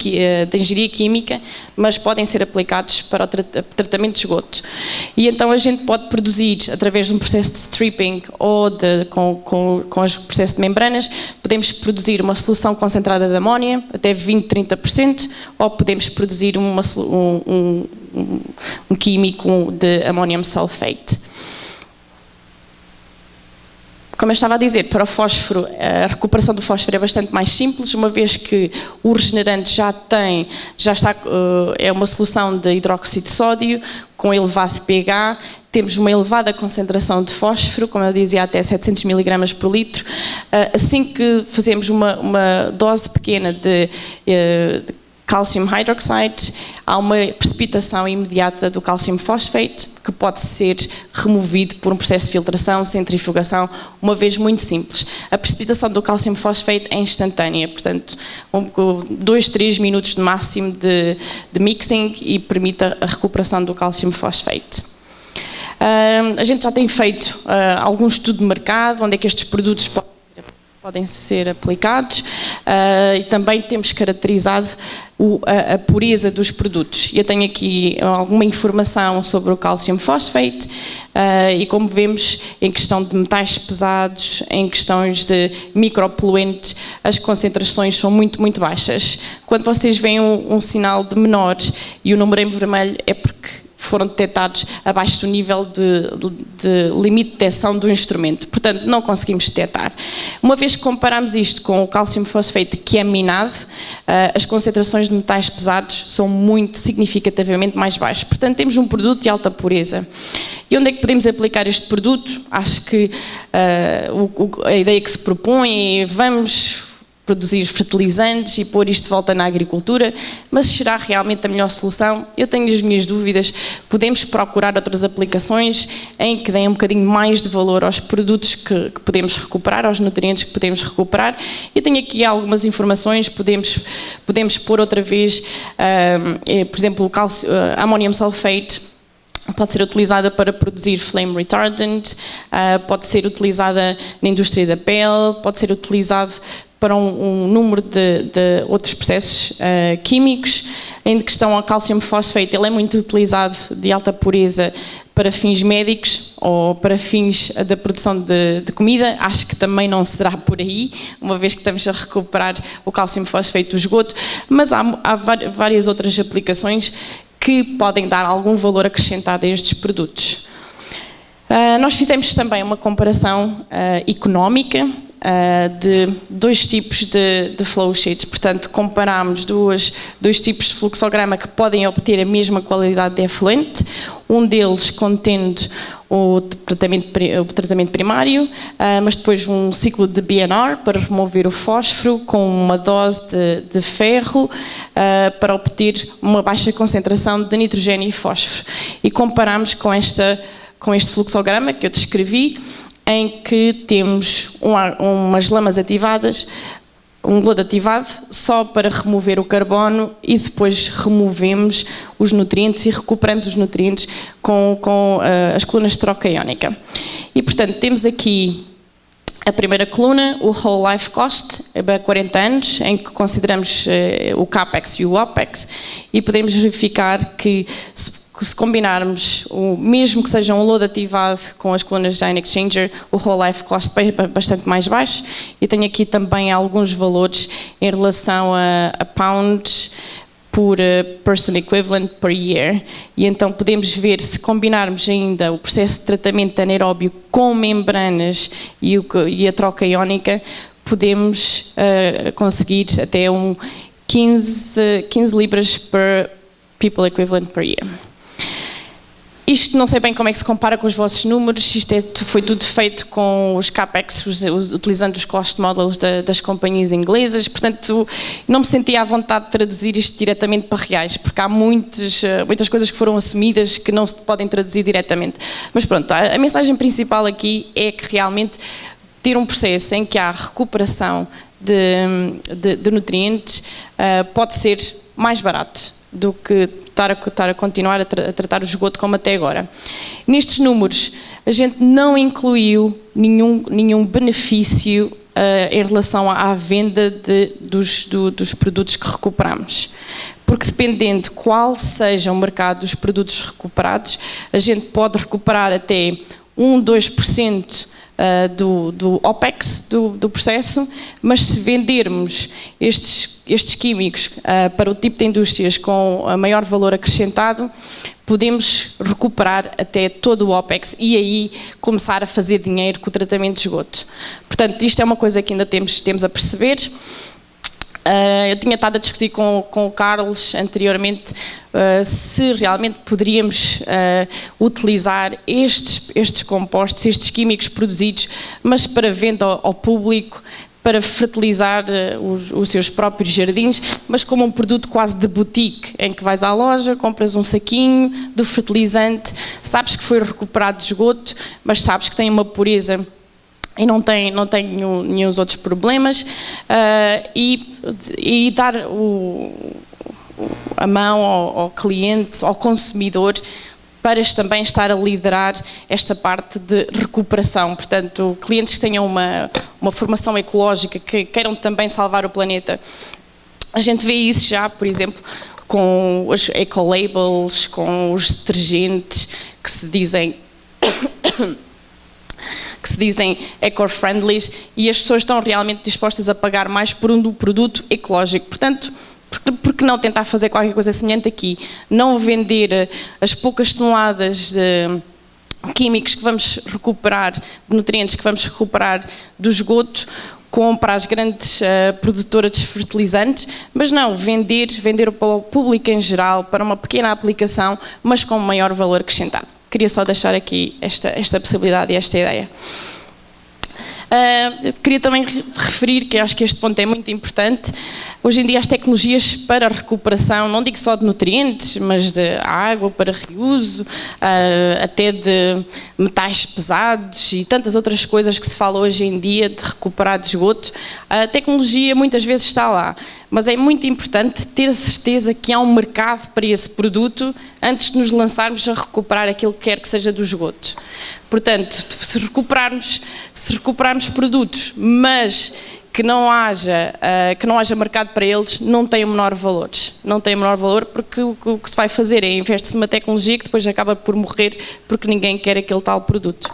da engenharia química, mas podem ser aplicados para o tratamento de esgoto. E então a gente pode produzir, através de um processo de stripping ou com o processo de membranas, podemos produzir uma solução concentrada de amónia, até 20-30%, ou podemos produzir um químico de ammonium sulfate. Como eu estava a dizer, para o fósforo, a recuperação do fósforo é bastante mais simples, uma vez que o regenerante é uma solução de hidróxido de sódio com elevado pH, temos uma elevada concentração de fósforo, como eu dizia, até 700 mg por litro. Assim que fazemos uma dose pequena de calcium hydroxide, há uma precipitação imediata do calcium phosphate, que pode ser removido por um processo de filtração, centrifugação, uma vez muito simples. A precipitação do calcium phosphate é instantânea, portanto, 2-3 minutos de máximo de mixing e permite a recuperação do calcium phosphate. A gente já tem feito algum estudo de mercado, onde é que estes produtos podem ser aplicados, e também temos caracterizado a pureza dos produtos. Eu tenho aqui alguma informação sobre o calcium phosphate, e como vemos, em questão de metais pesados, em questões de micropoluentes, as concentrações são muito, muito baixas. Quando vocês veem um sinal de menor e o número em vermelho, é porque foram detectados abaixo do nível de limite de detecção do instrumento. Portanto, não conseguimos detectar. Uma vez que comparamos isto com o calcium phosphate, que é minado, as concentrações de metais pesados são muito significativamente mais baixas. Portanto, temos um produto de alta pureza. E onde é que podemos aplicar este produto? Acho que a ideia que se propõe é vamos produzir fertilizantes e pôr isto de volta na agricultura, mas será realmente a melhor solução? Eu tenho as minhas dúvidas. Podemos procurar outras aplicações em que deem um bocadinho mais de valor aos produtos que podemos recuperar, aos nutrientes que podemos recuperar. Eu tenho aqui algumas informações, podemos pôr outra vez, por exemplo, o ammonium sulfate, pode ser utilizada para produzir flame retardant, pode ser utilizada na indústria da pele, pode ser utilizado para um número de outros processos químicos. Em questão ao calcium phosphate, ele é muito utilizado de alta pureza para fins médicos ou para fins da produção de comida. Acho que também não será por aí, uma vez que estamos a recuperar o calcium phosphate do esgoto, mas há várias outras aplicações que podem dar algum valor acrescentado a estes produtos. Nós fizemos também uma comparação económica de dois tipos de flow sheets. Portanto, comparámos dois tipos de fluxograma que podem obter a mesma qualidade de efluente, um deles contendo o tratamento primário, mas depois um ciclo de BNR para remover o fósforo com uma dose de ferro para obter uma baixa concentração de nitrogênio e fósforo. E comparámos com este fluxograma que eu descrevi, em que temos umas lamas ativadas, um glodo ativado só para remover o carbono, e depois removemos os nutrientes e recuperamos os nutrientes com as colunas de troca iónica. E, portanto, temos aqui a primeira coluna, o Whole Life Cost, a 40 anos, em que consideramos o CAPEX e o OPEX, e podemos verificar que se combinarmos, mesmo que seja um load ativado com as colunas de Ion Exchanger, o Whole Life Cost é bastante mais baixo. E tenho aqui também alguns valores em relação a pounds por person equivalent per year, e então podemos ver, se combinarmos ainda o processo de tratamento anaeróbio com membranas e a troca iónica, podemos conseguir até 15 libras per people equivalent per year. Isto não sei bem como é que se compara com os vossos números, isto foi tudo feito com os CAPEX, utilizando os cost models das companhias inglesas, portanto não me sentia à vontade de traduzir isto diretamente para reais, porque há muitas coisas que foram assumidas que não se podem traduzir diretamente. Mas pronto, a mensagem principal aqui é que realmente ter um processo em que há recuperação de nutrientes pode ser mais barato do que estar a continuar a tratar o esgoto como até agora. Nestes números, a gente não incluiu nenhum benefício em relação à venda dos produtos que recuperamos. Porque dependendo de qual seja o mercado dos produtos recuperados, a gente pode recuperar até 2% do OPEX do processo, mas se vendermos estes químicos para o tipo de indústrias com a maior valor acrescentado, podemos recuperar até todo o OPEX e aí começar a fazer dinheiro com o tratamento de esgoto. Portanto, isto é uma coisa que ainda temos a perceber. Eu tinha estado a discutir com o Carlos anteriormente se realmente poderíamos utilizar estes compostos, estes químicos produzidos, mas para venda ao público, para fertilizar os seus próprios jardins, mas como um produto quase de boutique, em que vais à loja, compras um saquinho do fertilizante, sabes que foi recuperado de esgoto, mas sabes que tem uma pureza e não tem nenhum outros problemas, e dar a mão ao cliente, ao consumidor, para também estar a liderar esta parte de recuperação. Portanto, clientes que tenham uma formação ecológica, que queiram também salvar o planeta. A gente vê isso já, por exemplo, com os ecolabels, com os detergentes que se dizem eco-friendly, e as pessoas estão realmente dispostas a pagar mais por um produto ecológico. Portanto, por que não tentar fazer qualquer coisa semelhante aqui? Não vender as poucas toneladas de químicos que vamos recuperar, de nutrientes que vamos recuperar do esgoto, para as grandes produtoras de fertilizantes, mas não, vender para o público em geral, para uma pequena aplicação, mas com maior valor acrescentado. Queria só deixar aqui esta possibilidade e esta ideia. Queria também referir que acho que este ponto é muito importante. Hoje em dia as tecnologias para recuperação, não digo só de nutrientes, mas de água para reuso, até de metais pesados e tantas outras coisas que se fala hoje em dia de recuperar de esgoto, a tecnologia muitas vezes está lá, mas é muito importante ter a certeza que há um mercado para esse produto antes de nos lançarmos a recuperar aquilo que quer que seja do esgoto. Portanto, se recuperarmos produtos, mas que não haja mercado para eles, não tem o menor valor. Não tem o menor valor porque o que se vai fazer é investe-se numa tecnologia que depois acaba por morrer porque ninguém quer aquele tal produto.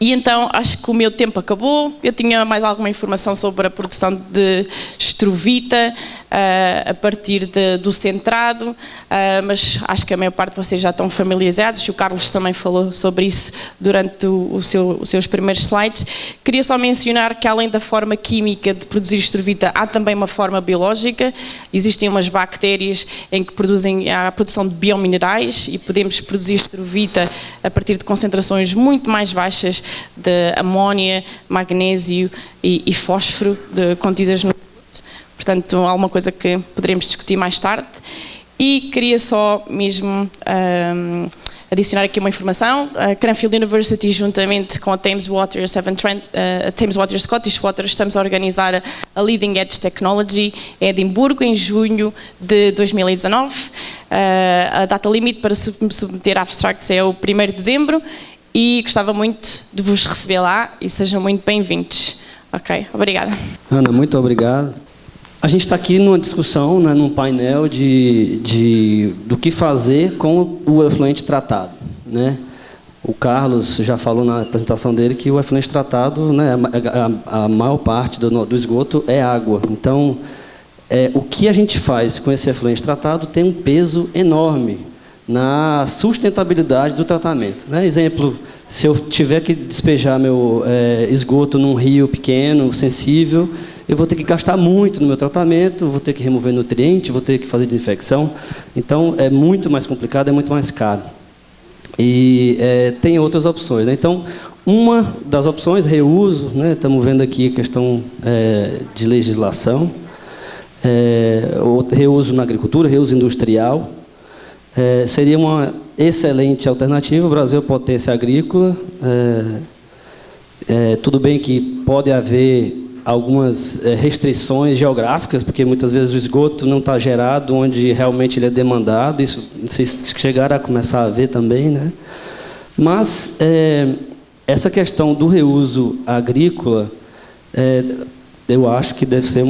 E então, acho que o meu tempo acabou. Eu tinha mais alguma informação sobre a produção de estrovita a partir do centrado, mas acho que a maior parte de vocês já estão familiarizados, e o Carlos também falou sobre isso durante os seus primeiros slides. Queria só mencionar que, além da forma química de produzir estrovita, há também uma forma biológica. Existem umas bactérias em que produzem a produção de biominerais e podemos produzir estrovita a partir de concentrações muito mais baixas de amónia, magnésio e fósforo contidas no produto. Portanto, alguma coisa que poderemos discutir mais tarde. E queria só mesmo adicionar aqui uma informação. A Cranfield University, juntamente com a Thames Water, Thames Water Scottish Water, estamos a organizar a Leading Edge Technology em Edimburgo, em junho de 2019. A data limite para submeter abstracts é o 1º de dezembro. E gostava muito de vos receber lá e sejam muito bem-vindos. Ok, obrigada. Ana, muito obrigado. A gente está aqui numa discussão, né, num painel do que fazer com o efluente tratado, né? O Carlos já falou na apresentação dele que o efluente tratado, né, a maior parte do esgoto é água. Então, o que a gente faz com esse efluente tratado tem um peso enorme na sustentabilidade do tratamento, né? Exemplo, se eu tiver que despejar meu esgoto num rio pequeno, sensível, eu vou ter que gastar muito no meu tratamento, vou ter que remover nutriente, vou ter que fazer desinfecção. Então, é muito mais complicado, é muito mais caro. E tem outras opções, né? Então, uma das opções, reuso, né? Estamos vendo aqui a questão de legislação, reuso na agricultura, reuso industrial, seria uma excelente alternativa. O Brasil é potência agrícola, tudo bem que pode haver algumas restrições geográficas, porque muitas vezes o esgoto não está gerado onde realmente ele é demandado, isso vocês chegaram a começar a ver também, né? Mas essa questão do reuso agrícola, eu acho que deve ser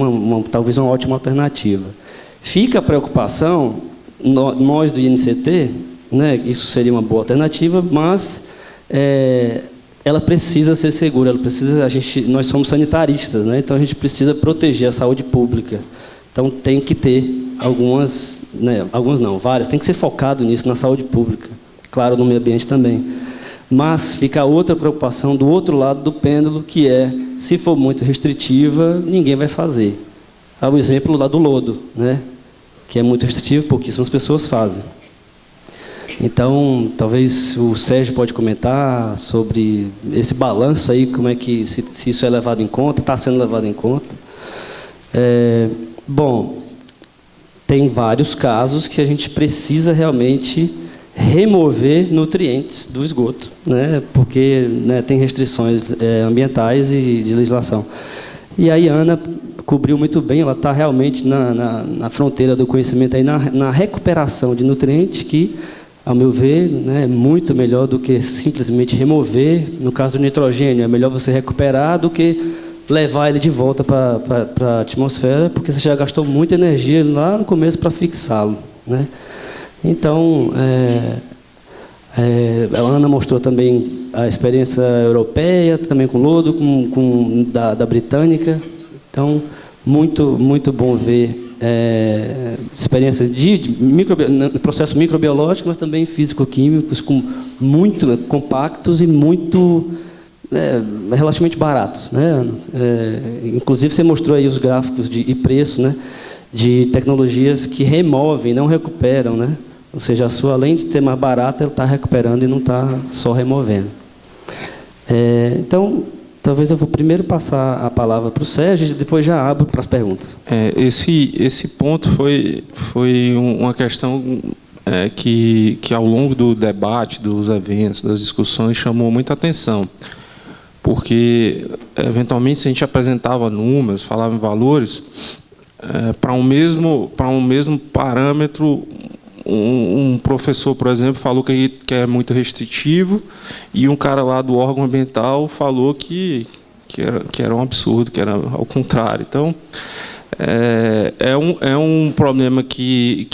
talvez uma ótima alternativa. Fica a preocupação, nós do INCT, né, isso seria uma boa alternativa, mas ela precisa ser segura, nós somos sanitaristas, né, então a gente precisa proteger a saúde pública. Então tem que ter várias, tem que ser focado nisso, na saúde pública, claro, no meio ambiente também. Mas fica outra preocupação do outro lado do pêndulo, que se for muito restritiva, ninguém vai fazer. Há o exemplo lá do lodo, né, que é muito restritivo, pouquíssimas pessoas fazem. Então, talvez o Sérgio pode comentar sobre esse balanço aí, como é que se isso é levado em conta, está sendo levado em conta. Bom, tem vários casos que a gente precisa realmente remover nutrientes do esgoto, né, porque tem restrições ambientais e de legislação. E aí a Ana cobriu muito bem, ela está realmente na fronteira do conhecimento, aí na recuperação de nutrientes, que, ao meu ver, é muito melhor do que simplesmente remover. No caso do nitrogênio, é melhor você recuperar do que levar ele de volta para a atmosfera, porque você já gastou muita energia lá no começo para fixá-lo, né? Então, a Ana mostrou também a experiência europeia, também com lodo, da britânica. Então, muito bom ver experiências de processo microbiológico, mas também físico-químicos, muito compactos e muito relativamente baratos, né? Inclusive, você mostrou aí os gráficos e preço, né, de tecnologias que removem, não recuperam, né? Ou seja, a sua, além de ser mais barata, ela está recuperando e não está só removendo. Então, talvez eu vou primeiro passar a palavra para o Sérgio e depois já abro para as perguntas. Esse ponto foi uma questão que ao longo do debate, dos eventos, das discussões, chamou muita atenção. Porque, eventualmente, se a gente apresentava números, falava em valores, para um mesmo parâmetro, um professor, por exemplo, falou que é muito restritivo, e um cara lá do órgão ambiental falou que era um absurdo, que era ao contrário. Então, é um problema que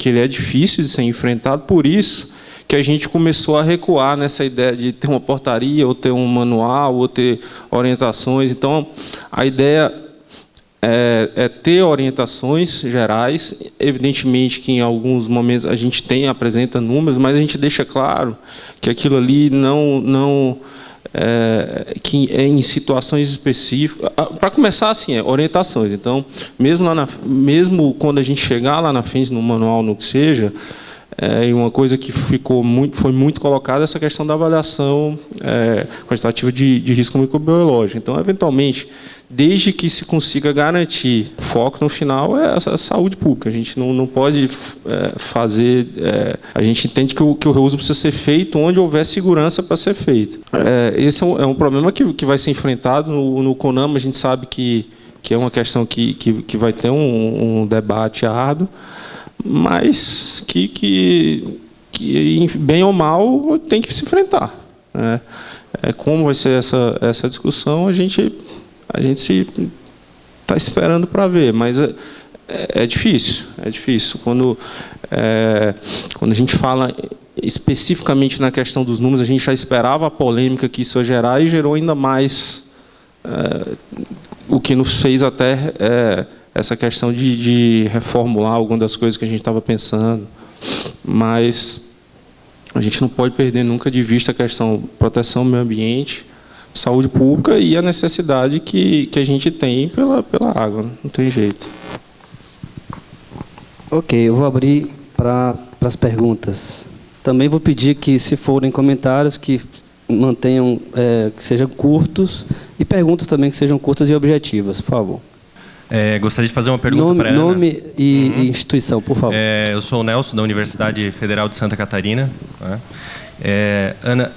ele é difícil de ser enfrentado, por isso que a gente começou a recuar nessa ideia de ter uma portaria, ou ter um manual, ou ter orientações. Então, a ideia é ter orientações gerais. Evidentemente que em alguns momentos a gente apresenta números, mas a gente deixa claro que aquilo ali que é em situações específicas. Para começar, assim, orientações. Então, mesmo quando a gente chegar lá na frente, no manual, no que seja, e uma coisa que foi muito colocada, essa questão da avaliação quantitativa de risco microbiológico. Então, eventualmente, desde que se consiga garantir, o foco no final é a saúde pública. A gente não pode fazer... a gente entende que o reuso precisa ser feito onde houver segurança para ser feito. Esse é um problema que vai ser enfrentado no CONAMA. A gente sabe que é uma questão que vai ter um debate árduo, mas que bem ou mal tem que se enfrentar, né? Como vai ser essa discussão, a gente está esperando para ver, mas é difícil. Quando a gente fala especificamente na questão dos números, a gente já esperava a polêmica que isso ia gerar, e gerou ainda mais, o que nos fez até essa questão de reformular algumas das coisas que a gente estava pensando, mas a gente não pode perder nunca de vista a questão proteção do meio ambiente, saúde pública e a necessidade que a gente tem pela água, não tem jeito. Ok, eu vou abrir para as perguntas. Também vou pedir que, se forem comentários, que mantenham, que sejam curtos, e perguntas também que sejam curtas e objetivas, por favor. Gostaria de fazer uma pergunta para a Ana. Nome e instituição, por favor. Eu sou o Nelson, da Universidade Federal de Santa Catarina. Ana,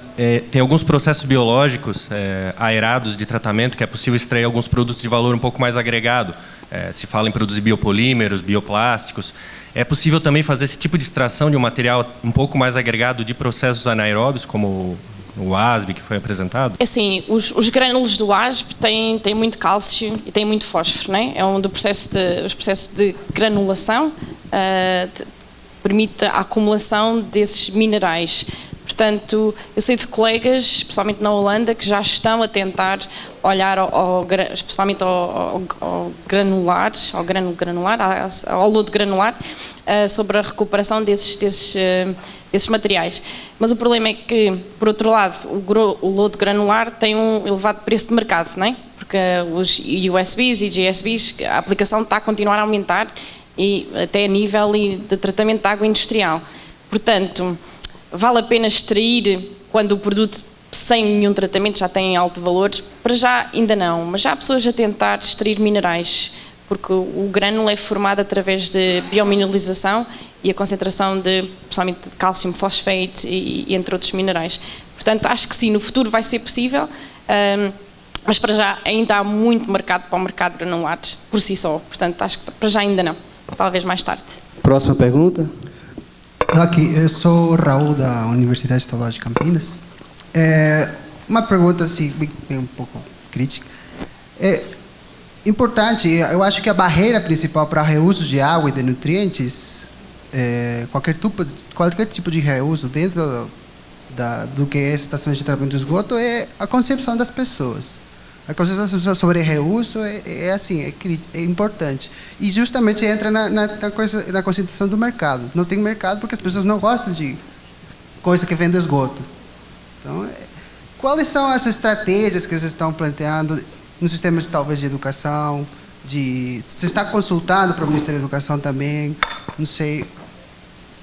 tem alguns processos biológicos aerados de tratamento que é possível extrair alguns produtos de valor um pouco mais agregado. Se fala em produzir biopolímeros, bioplásticos. É possível também fazer esse tipo de extração de um material um pouco mais agregado de processos anaeróbios, como o ASB que foi apresentado? Assim, os grânulos do ASB têm muito cálcio e têm muito fósforo, não é? É um dos processos de granulação permite a acumulação desses minerais. Portanto, eu sei de colegas, especialmente na Holanda, que já estão a tentar olhar especialmente ao granular, ao lodo granular, sobre a recuperação desses materiais. Mas o problema é que, por outro lado, o lodo granular tem um elevado preço de mercado, não é? Porque os USBs e GSBs, a aplicação está a continuar a aumentar, e até a nível de tratamento de água industrial. Portanto, vale a pena extrair quando o produto sem nenhum tratamento já tem alto valor? Para já ainda não, mas já há pessoas a tentar extrair minerais, porque o grânulo é formado através de biomineralização e a concentração principalmente de cálcio, fosfato e entre outros minerais. Portanto, acho que sim, no futuro vai ser possível, mas para já ainda há muito mercado para o mercado granular por si só. Portanto, acho que para já ainda não, talvez mais tarde. Próxima pergunta. Aqui, eu sou o Raul, da Universidade Estadual de Campinas. Uma pergunta assim, bem um pouco crítica. Importante, eu acho que a barreira principal para reuso de água e de nutrientes, qualquer tipo de reuso dentro do que é estações de tratamento de esgoto, é a concepção das pessoas. A concepção sobre reuso é importante. E justamente entra na concentração do mercado. Não tem mercado porque as pessoas não gostam de coisa que vem do esgoto. Então, quais são as estratégias que vocês estão planteando no sistema talvez de educação? Você está consultando para o Ministério da Educação também? Não sei.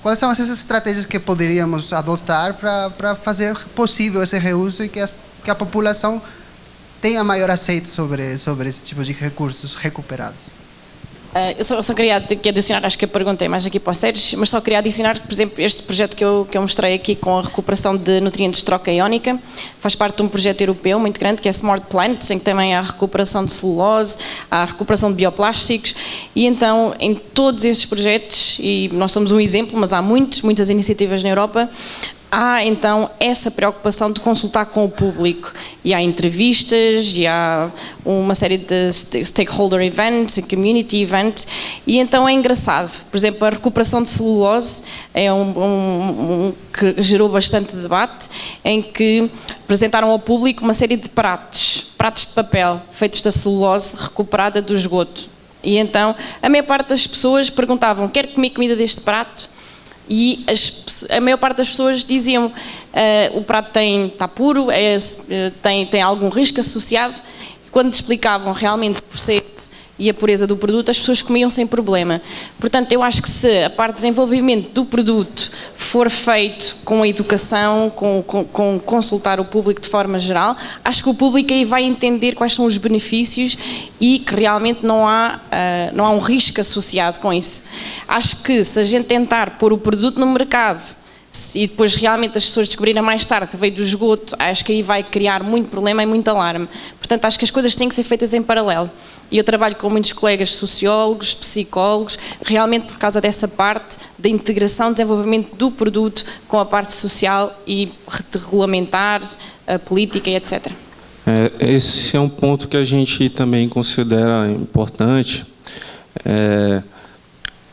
Quais são essas estratégias que poderíamos adotar para fazer possível esse reuso e que a população tenha maior aceito sobre esse tipo de recursos recuperados? Eu só queria adicionar, acho que a pergunta é mais aqui para o Sérgio, mas só queria adicionar, por exemplo, este projeto que eu mostrei aqui com a recuperação de nutrientes de troca iónica, faz parte de um projeto europeu muito grande, que é Smart Plants, em que também há a recuperação de celulose, há a recuperação de bioplásticos, e então, em todos esses projetos, e nós somos um exemplo, mas há muitas iniciativas na Europa, há então essa preocupação de consultar com o público, e há entrevistas, e há uma série de stakeholder events, community events, e então é engraçado. Por exemplo, a recuperação de celulose é que gerou bastante debate, em que apresentaram ao público uma série de pratos de papel feitos da celulose recuperada do esgoto. E então a maior parte das pessoas perguntavam: quer comer comida deste prato? E a maior parte das pessoas diziam o prato está puro, tem algum risco associado. E quando explicavam realmente o processo e a pureza do produto, as pessoas comiam sem problema. Portanto, eu acho que se a parte de desenvolvimento do produto for feito com a educação, com consultar o público de forma geral, acho que o público aí vai entender quais são os benefícios e que realmente não há um risco associado com isso. Acho que se a gente tentar pôr o produto no mercado e depois realmente as pessoas descobrirem mais tarde que veio do esgoto, acho que aí vai criar muito problema e muito alarme. Portanto, acho que as coisas têm que ser feitas em paralelo. E eu trabalho com muitos colegas sociólogos, psicólogos, realmente por causa dessa parte da integração, desenvolvimento do produto com a parte social e de regulamentar, a política e etc. Esse é um ponto que a gente também considera importante.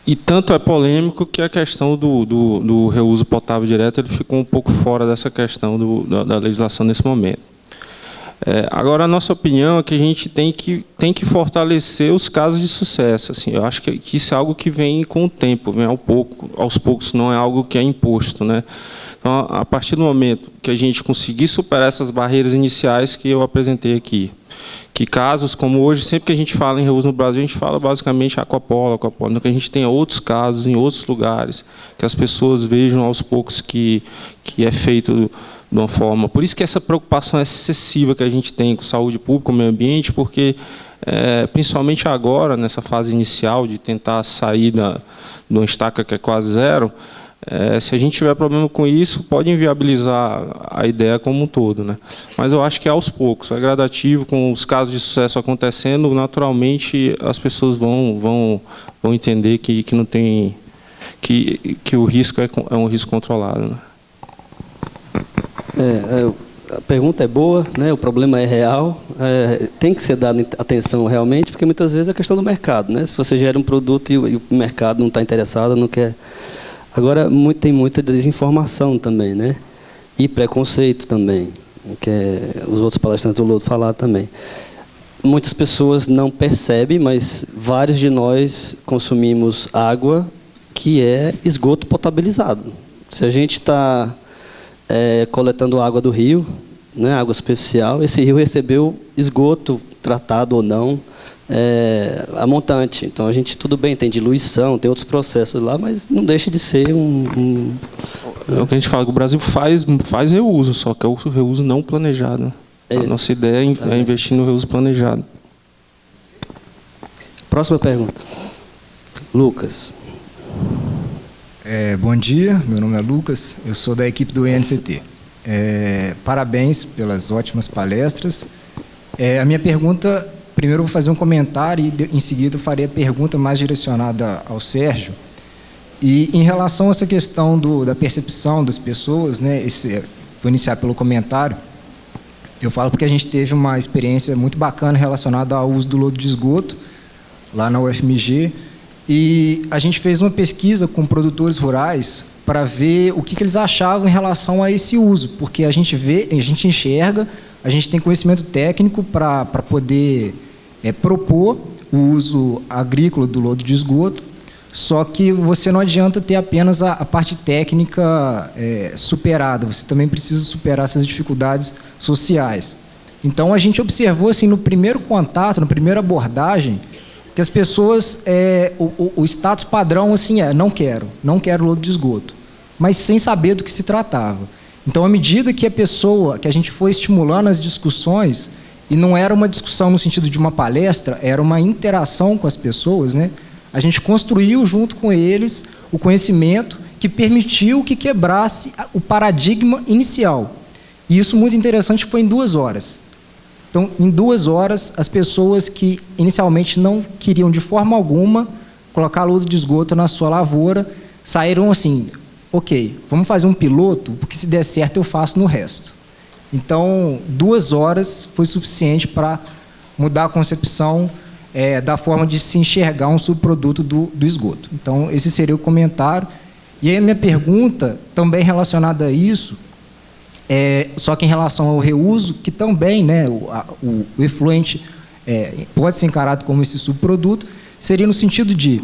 E tanto é polêmico que a questão do reuso potável direto ele ficou um pouco fora dessa questão da legislação nesse momento. Agora, a nossa opinião é que a gente tem que fortalecer os casos de sucesso. Assim, eu acho que isso é algo que vem com o tempo, vem aos poucos, não é algo que é imposto, né? Então, a partir do momento que a gente conseguir superar essas barreiras iniciais que eu apresentei aqui, que casos como hoje, sempre que a gente fala em reuso no Brasil, a gente fala basicamente Aquapolo, então que a gente tenha outros casos em outros lugares, que as pessoas vejam aos poucos que é feito de uma forma. Por isso que essa preocupação excessiva que a gente tem com saúde pública, com o meio ambiente, porque, principalmente agora, nessa fase inicial de tentar sair de uma estaca que é quase zero, se a gente tiver problema com isso, pode inviabilizar a ideia como um todo, né? Mas eu acho que é aos poucos, é gradativo, com os casos de sucesso acontecendo, naturalmente as pessoas vão entender que não tem, que o risco é um risco controlado, né? A pergunta é boa, né? O problema é real, tem que ser dado atenção realmente, porque muitas vezes é questão do mercado, né? Se você gera um produto e o mercado não está interessado, não quer. Agora, tem muita desinformação também, né? E preconceito também, que os outros palestrantes do Lodo falaram também. Muitas pessoas não percebem, mas vários de nós consumimos água que é esgoto potabilizado. Se a gente está coletando água do rio, né, água superficial, esse rio recebeu esgoto, tratado ou não, a montante. Então, a gente, tudo bem, tem diluição, tem outros processos lá, mas não deixa de ser É o que a gente fala, que o Brasil faz reuso, só que é o reuso não planejado. A nossa ideia é investir no reuso planejado. Próxima pergunta. Lucas. Bom dia, meu nome é Lucas, eu sou da equipe do INCT. Parabéns pelas ótimas palestras. A minha pergunta, primeiro eu vou fazer um comentário e em seguida eu farei a pergunta mais direcionada ao Sérgio. E em relação a essa questão da percepção das pessoas, né, vou iniciar pelo comentário. Eu falo porque a gente teve uma experiência muito bacana relacionada ao uso do lodo de esgoto, lá na UFMG, e a gente fez uma pesquisa com produtores rurais para ver o que eles achavam em relação a esse uso, porque a gente enxerga, a gente tem conhecimento técnico para poder propor o uso agrícola do lodo de esgoto, só que você não adianta ter apenas a parte técnica superada, você também precisa superar essas dificuldades sociais. Então, a gente observou, assim, no primeiro contato, na primeira abordagem, que as pessoas, o status padrão, assim, não quero lodo de esgoto, mas sem saber do que se tratava. Então, à medida que a gente foi estimulando as discussões, e não era uma discussão no sentido de uma palestra, era uma interação com as pessoas, né? A gente construiu junto com eles o conhecimento que permitiu que quebrasse o paradigma inicial. E isso muito interessante, foi em 2 horas. Então, em 2 horas, as pessoas que inicialmente não queriam de forma alguma colocar lodo de esgoto na sua lavoura, saíram assim, ok, vamos fazer um piloto, porque se der certo eu faço no resto. Então, 2 horas foi suficiente para mudar a concepção da forma de se enxergar um subproduto do esgoto. Então, esse seria o comentário. E aí a minha pergunta, também relacionada a isso, só que em relação ao reuso, que também, né, o efluente pode ser encarado como esse subproduto, seria no sentido de,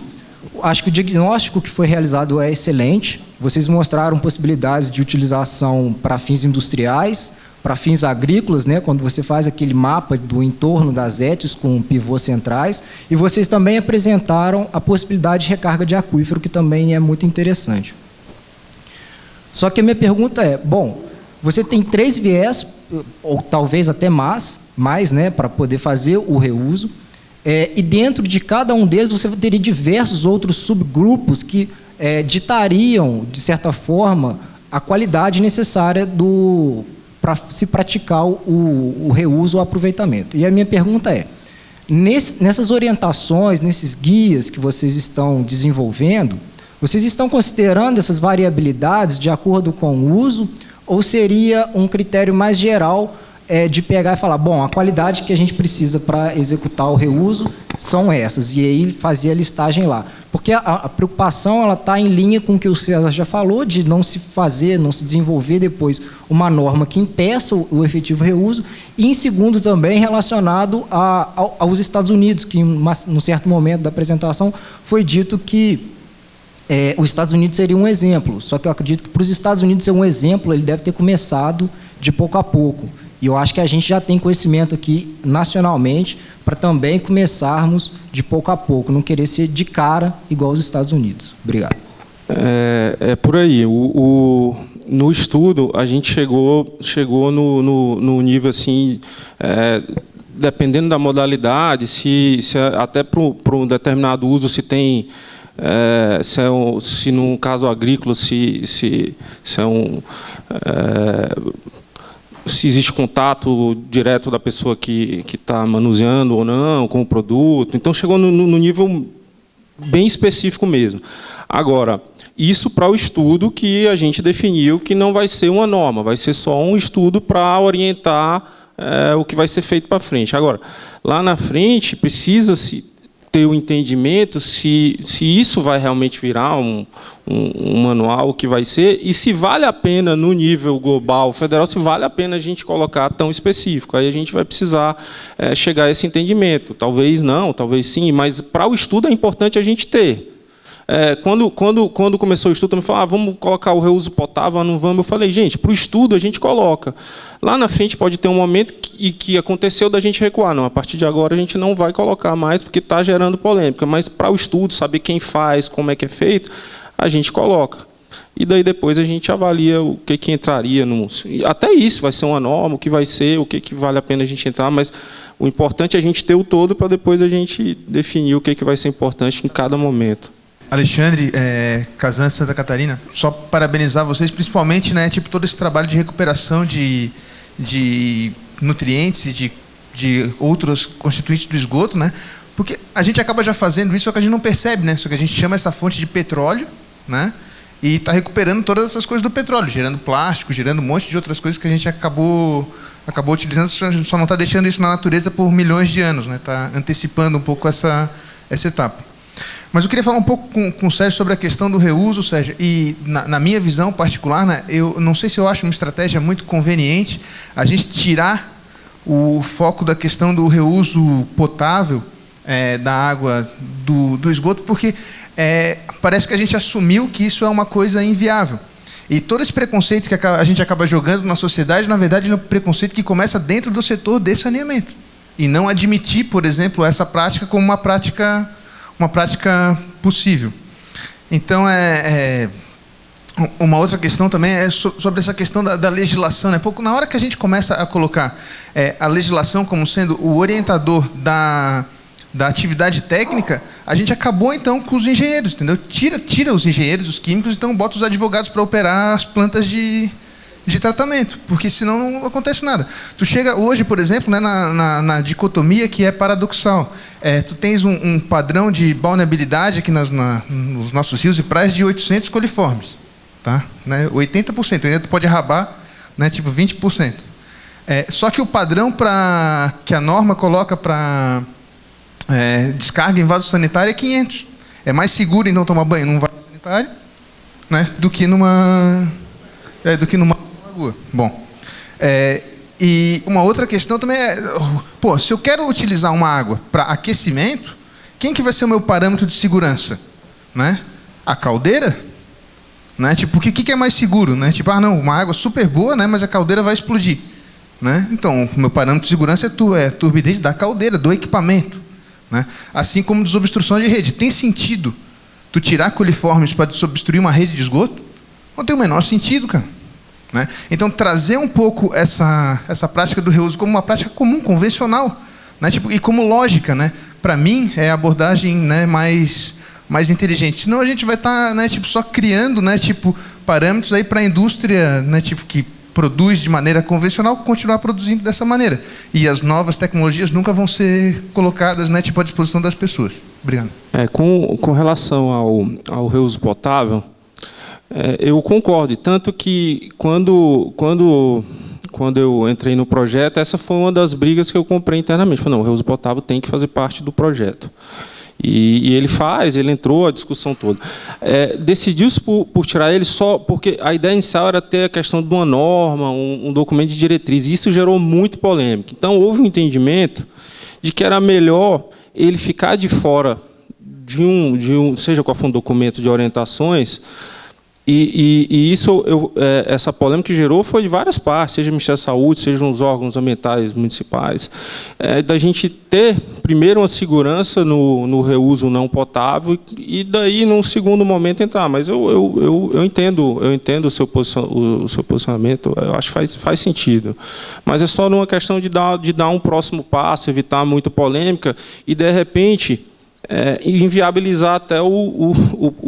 acho que o diagnóstico que foi realizado é excelente, vocês mostraram possibilidades de utilização para fins industriais, para fins agrícolas, né, quando você faz aquele mapa do entorno das ETs com pivôs centrais, e vocês também apresentaram a possibilidade de recarga de aquífero, que também é muito interessante. Só que a minha pergunta é, bom, você tem 3 viés, ou talvez até mais, né, para poder fazer o reuso, e dentro de cada um deles você teria diversos outros subgrupos que ditariam, de certa forma, a qualidade necessária para se praticar o reuso ou aproveitamento. E a minha pergunta é, nessas orientações, nesses guias que vocês estão desenvolvendo, vocês estão considerando essas variabilidades de acordo com o uso, ou seria um critério mais geral de pegar e falar, bom, a qualidade que a gente precisa para executar o reuso são essas, e aí fazer a listagem lá. Porque a preocupação está em linha com o que o César já falou, de não se fazer, não se desenvolver depois uma norma que impeça o efetivo reuso, e em segundo também relacionado aos Estados Unidos, que num certo momento da apresentação foi dito que os Estados Unidos seria um exemplo, só que eu acredito que para os Estados Unidos ser um exemplo, ele deve ter começado de pouco a pouco. E eu acho que a gente já tem conhecimento aqui nacionalmente para também começarmos de pouco a pouco, não querer ser de cara igual aos Estados Unidos. Obrigado. É por aí. No estudo, a gente chegou no nível assim, dependendo da modalidade, se até para um determinado uso se tem... se no caso agrícola se existe contato direto da pessoa que está manuseando ou não com o produto. Então, chegou no nível bem específico mesmo. Agora, isso para o estudo que a gente definiu que não vai ser uma norma, vai ser só um estudo para orientar o que vai ser feito para frente. Agora, lá na frente, precisa-se ter o entendimento se isso vai realmente virar um manual, o que vai ser, e se vale a pena, no nível global, federal, se vale a pena a gente colocar tão específico. Aí a gente vai precisar chegar a esse entendimento. Talvez não, talvez sim, mas para o estudo é importante a gente ter. Quando começou o estudo, também falou, vamos colocar o reuso potável, não vamos. Eu falei, gente, para o estudo a gente coloca. Lá na frente pode ter um momento que aconteceu da gente recuar. Não, a partir de agora a gente não vai colocar mais porque está gerando polêmica. Mas para o estudo, saber quem faz, como é que é feito, a gente coloca. E daí depois a gente avalia o que entraria. Até isso vai ser uma norma, o que vai ser, o que vale a pena a gente entrar, mas o importante é a gente ter o todo para depois a gente definir o que vai ser importante em cada momento. Alexandre, Kazan, Santa Catarina, só parabenizar vocês, principalmente, todo esse trabalho de recuperação de nutrientes e de outros constituintes do esgoto, porque a gente acaba já fazendo isso, só que a gente não percebe, só que a gente chama essa fonte de petróleo, e está recuperando todas essas coisas do petróleo, gerando plástico, gerando um monte de outras coisas que a gente acabou utilizando, só não está deixando isso na natureza por milhões de anos, está antecipando um pouco essa etapa. Mas eu queria falar um pouco com o Sérgio sobre a questão do reuso, Sérgio, e na minha visão particular, eu não sei se eu acho uma estratégia muito conveniente a gente tirar o foco da questão do reuso potável da água do esgoto, porque parece que a gente assumiu que isso é uma coisa inviável. E todo esse preconceito que a gente acaba jogando na sociedade, na verdade, é um preconceito que começa dentro do setor de saneamento. E não admitir, por exemplo, essa prática como uma prática possível. Então, uma outra questão também é sobre essa questão da legislação. Na hora que a gente começa a colocar a legislação como sendo o orientador da atividade técnica, a gente acabou, então, com os engenheiros, entendeu? Tira os engenheiros, os químicos, então bota os advogados para operar as plantas de tratamento, porque senão não acontece nada. Tu chega hoje, por exemplo, na dicotomia que é paradoxal. Tu tens um padrão de balneabilidade aqui nos nossos rios e praias de 800 coliformes. Tá? 80%, ainda tu pode rabar 20%. Só que o padrão que a norma coloca para descarga em vaso sanitário é 500. É mais seguro, então, tomar banho num vaso sanitário do que numa lagoa. Bom, e uma outra questão também se eu quero utilizar uma água para aquecimento, quem que vai ser o meu parâmetro de segurança? A caldeira? O que é mais seguro? Não, uma água super boa, mas a caldeira vai explodir. Então, o meu parâmetro de segurança é a turbidez da caldeira, do equipamento. Assim como desobstrução de rede. Tem sentido tu tirar coliformes para desobstruir uma rede de esgoto? Não tem o menor sentido, cara. Então, trazer um pouco essa prática do reuso como uma prática comum, convencional, e como lógica, para mim, é a abordagem mais inteligente. Senão a gente vai estar só criando parâmetros aí para a indústria que produz de maneira convencional continuar produzindo dessa maneira. E as novas tecnologias nunca vão ser colocadas à disposição das pessoas. Obrigado. Com relação ao reuso potável, eu concordo, tanto que quando quando eu entrei no projeto, essa foi uma das brigas que eu comprei internamente. Falei, não, o reuso potável tem que fazer parte do projeto. E ele entrou a discussão toda. Decidiu-se por tirar ele só porque a ideia inicial era ter a questão de uma norma, um documento de diretriz. E isso gerou muito polêmica. Então, houve um entendimento de que era melhor ele ficar de fora seja qual for um documento de orientações. E essa polêmica que gerou foi de várias partes, seja o Ministério da Saúde, sejam os órgãos ambientais municipais, da gente ter, primeiro, uma segurança no reuso não potável e daí, num segundo momento, entrar. Mas eu entendo o seu posicionamento, eu acho que faz sentido. Mas é só numa questão de dar um próximo passo, evitar muita polêmica e, de repente, inviabilizar até o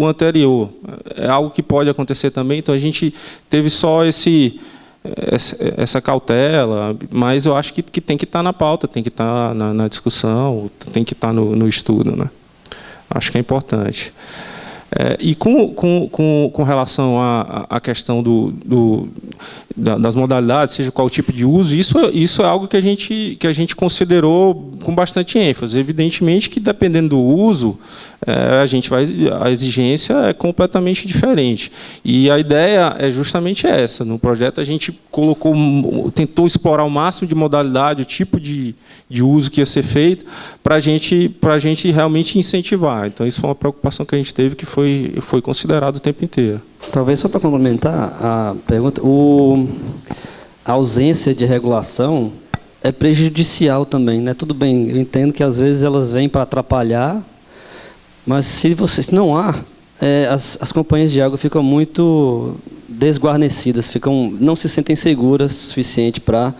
anterior. É algo que pode acontecer também, então a gente teve só essa cautela, mas eu acho que tem que estar na pauta, tem que estar na discussão, tem que estar no estudo, né? Acho que é importante. E com relação à questão das modalidades, seja qual tipo de uso, isso é algo que a gente considerou com bastante ênfase. Evidentemente que, dependendo do uso, a exigência é completamente diferente. E a ideia é justamente essa. No projeto, a gente tentou explorar o máximo de modalidade, o tipo de uso que ia ser feito, para a gente realmente incentivar. Então, isso foi uma preocupação que a gente teve, que foi considerado o tempo inteiro. Talvez só para complementar a pergunta, a ausência de regulação é prejudicial também, né? Tudo bem, eu entendo que às vezes elas vêm para atrapalhar, mas se não há, as companhias de água ficam muito desguarnecidas, não se sentem seguras o suficiente para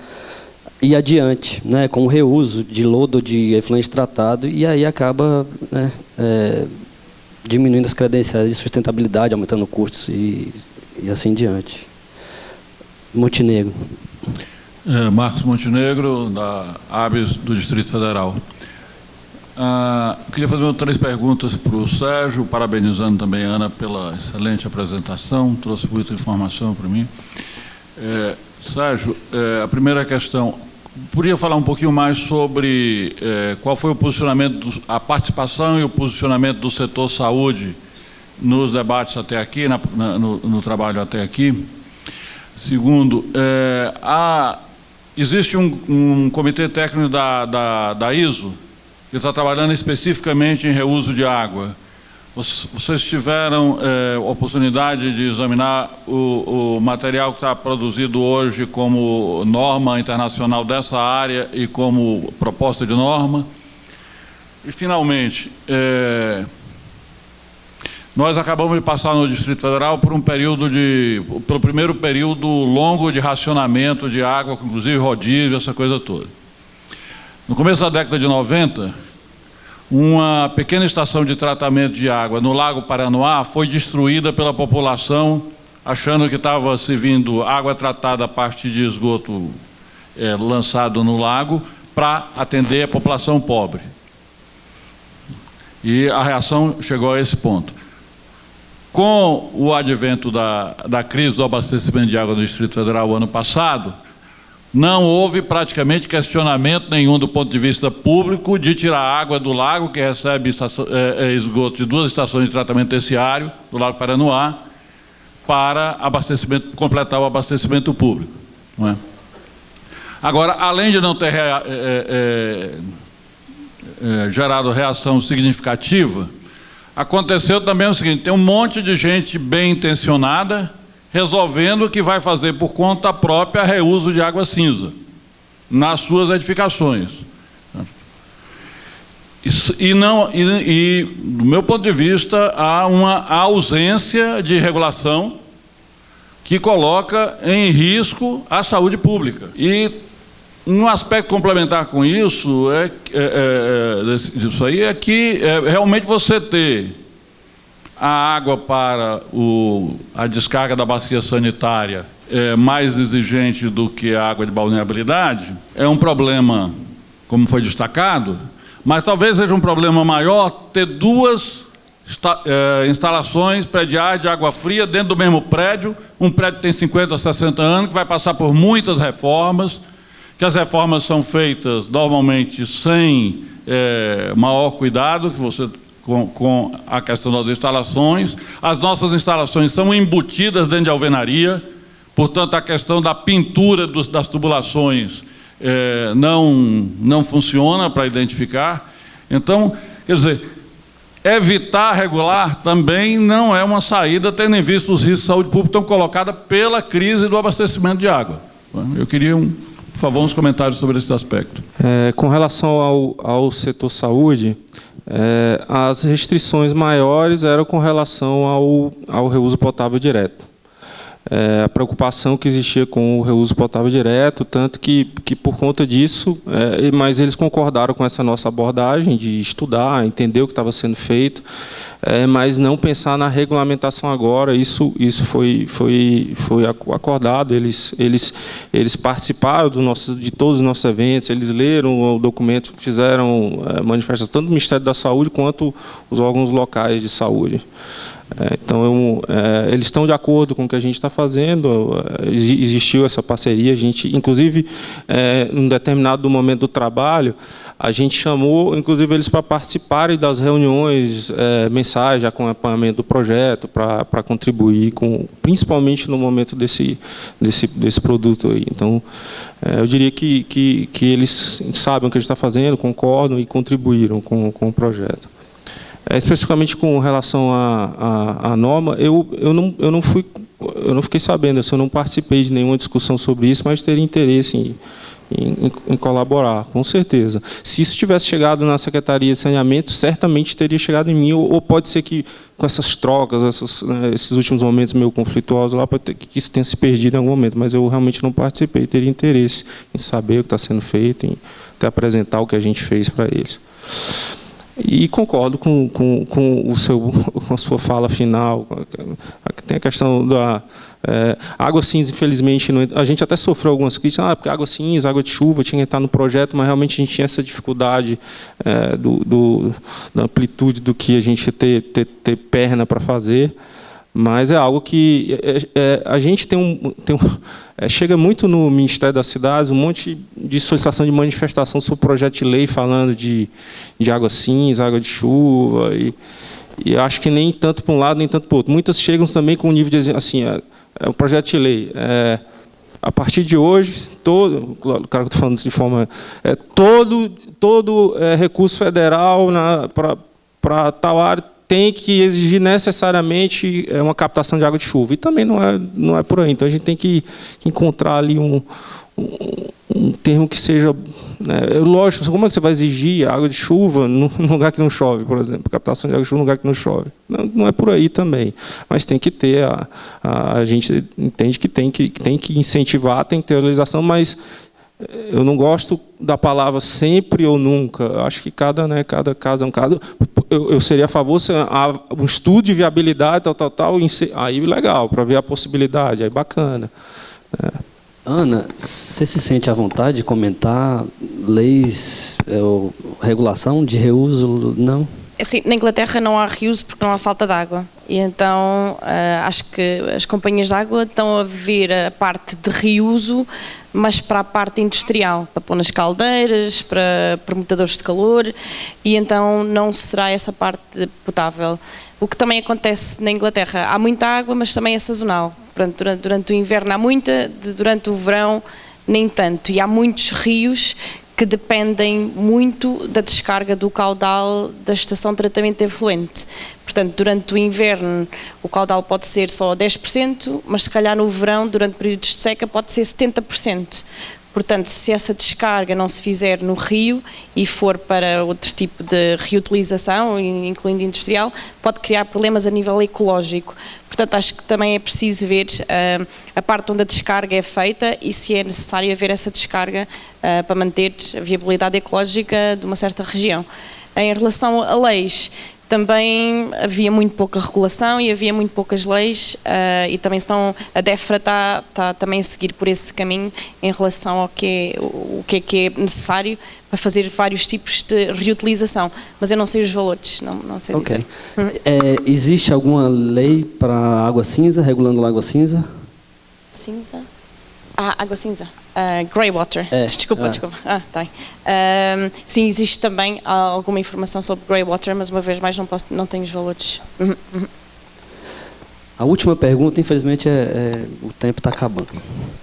ir adiante, né? Com o reuso de lodo de efluente tratado, e aí acaba, né, diminuindo as credenciais de sustentabilidade, aumentando custos e assim diante. Montenegro. Marcos Montenegro, da ABS do Distrito Federal. Queria fazer 3 perguntas para o Sérgio, parabenizando também a Ana pela excelente apresentação, trouxe muita informação para mim. Sérgio, a primeira questão, poderia falar um pouquinho mais sobre qual foi o posicionamento, a participação e o posicionamento do setor saúde nos debates até aqui, no trabalho até aqui? Segundo, existe um comitê técnico da ISO que está trabalhando especificamente em reuso de água. Vocês tiveram oportunidade de examinar o material que está produzido hoje como norma internacional dessa área e como proposta de norma? E, finalmente, nós acabamos de passar no Distrito Federal pelo primeiro período longo de racionamento de água, inclusive rodízio, essa coisa toda. No começo da década de 90, uma pequena estação de tratamento de água no Lago Paranoá foi destruída pela população, achando que estava servindo água tratada a partir de esgoto lançado no lago para atender a população pobre. E a reação chegou a esse ponto. Com o advento da crise do abastecimento de água no Distrito Federal ano passado, não houve praticamente questionamento nenhum do ponto de vista público de tirar a água do lago, que recebe esgoto de 2 estações de tratamento terciário, do Lago Paranoá, para completar o abastecimento público. Não é? Agora, além de não ter gerado reação significativa, aconteceu também o seguinte: tem um monte de gente bem intencionada resolvendo que vai fazer por conta própria reuso de água cinza nas suas edificações. E, do meu ponto de vista, há uma ausência de regulação que coloca em risco a saúde pública. E um aspecto complementar com isso disso aí é que realmente você ter a água para a descarga da bacia sanitária mais exigente do que a água de balneabilidade é um problema, como foi destacado, mas talvez seja um problema maior ter 2 instalações prediais de água fria dentro do mesmo prédio, um prédio que tem 50, 60 anos, que vai passar por muitas reformas, que as reformas são feitas normalmente sem maior cuidado com a questão das instalações. As nossas instalações são embutidas dentro de alvenaria, portanto, a questão da pintura das tubulações não funciona para identificar. Então, quer dizer, evitar regular também não é uma saída, tendo em vista os riscos de saúde pública que estão colocados pela crise do abastecimento de água. Eu queria, por favor, uns comentários sobre esse aspecto. Com relação ao setor saúde, as restrições maiores eram com relação ao reuso potável direto. A preocupação que existia com o reuso potável direto, tanto que por conta disso, mas eles concordaram com essa nossa abordagem de estudar, entender o que estava sendo feito, mas não pensar na regulamentação agora. Isso foi acordado. Eles participaram de todos os nossos eventos, eles leram o documento, fizeram manifestação tanto do Ministério da Saúde quanto os órgãos locais de saúde. Então, eles estão de acordo com o que a gente está fazendo. Existiu essa parceria. A gente, inclusive, num determinado momento do trabalho, a gente chamou, inclusive, eles para participarem das reuniões mensais de acompanhamento do projeto, para contribuir, principalmente no momento desse produto aí. Então, eu diria que eles sabem o que a gente está fazendo, concordam e contribuíram com o projeto. Especificamente com relação à norma, eu não fiquei sabendo, eu não participei de nenhuma discussão sobre isso, mas teria interesse em colaborar, com certeza. Se isso tivesse chegado na Secretaria de Saneamento, certamente teria chegado em mim, ou pode ser que com essas trocas, esses últimos momentos meio conflituosos lá, pode ter que isso tenha se perdido em algum momento, mas eu realmente não participei, teria interesse em saber o que está sendo feito, em apresentar o que a gente fez para eles. E concordo com a sua fala final. Tem a questão da água cinza, infelizmente, a gente até sofreu algumas críticas, porque água cinza, água de chuva tinha que estar no projeto, mas realmente a gente tinha essa dificuldade da amplitude do que a gente ter perna para fazer. Mas é algo que a gente chega muito no Ministério das Cidades, um monte de solicitação de manifestação sobre o projeto de lei falando de água cinza, água de chuva, e acho que nem tanto para um lado, nem tanto para o outro. Muitas chegam também com um nível de, assim, o projeto de lei. A partir de hoje, claro que eu estou falando de forma... todo recurso federal para tal área tem que exigir necessariamente uma captação de água de chuva. E também não é por aí. Então, a gente tem que encontrar ali um termo que seja... lógico, como é que você vai exigir água de chuva num lugar que não chove, por exemplo? Captação de água de chuva num lugar que não chove. Não é por aí também. Mas tem que ter... A gente entende que tem que incentivar, tem que ter a legislação, mas... Eu não gosto da palavra sempre ou nunca. Eu acho que cada caso é um caso. Eu seria a favor se um estudo de viabilidade, tal, aí legal, para ver a possibilidade, aí bacana. Ana, você se sente à vontade de comentar leis ou regulação de reuso? Não? Assim, na Inglaterra não há reuso porque não há falta de água. E então acho que as companhias de água estão a ver a parte de reuso, mas para a parte industrial, para pôr nas caldeiras, para permutadores de calor, e então não será essa parte potável. O que também acontece na Inglaterra, há muita água, mas também é sazonal. Portanto, durante o inverno há muita, durante o verão nem tanto. E há muitos rios que dependem muito da descarga do caudal da estação de tratamento de efluente. Portanto, durante o inverno o caudal pode ser só 10%, mas se calhar no verão, durante períodos de seca, pode ser 70%. Portanto, se essa descarga não se fizer no rio e for para outro tipo de reutilização, incluindo industrial, pode criar problemas a nível ecológico. Portanto, acho que também é preciso ver a parte onde a descarga é feita e se é necessário haver essa descarga para manter a viabilidade ecológica de uma certa região. Em relação a leis, também havia muito pouca regulação e havia muito poucas leis, e também a DEFRA está também a seguir por esse caminho em relação ao o que é necessário para fazer vários tipos de reutilização, mas eu não sei os valores, não sei dizer. Existe alguma lei para água cinza, regulando a água cinza? Cinza? Água cinza. Grey water. Desculpa. Tá bem. Sim, existe também alguma informação sobre grey water, mas uma vez mais não tenho os valores. A última pergunta, infelizmente, o tempo está acabando.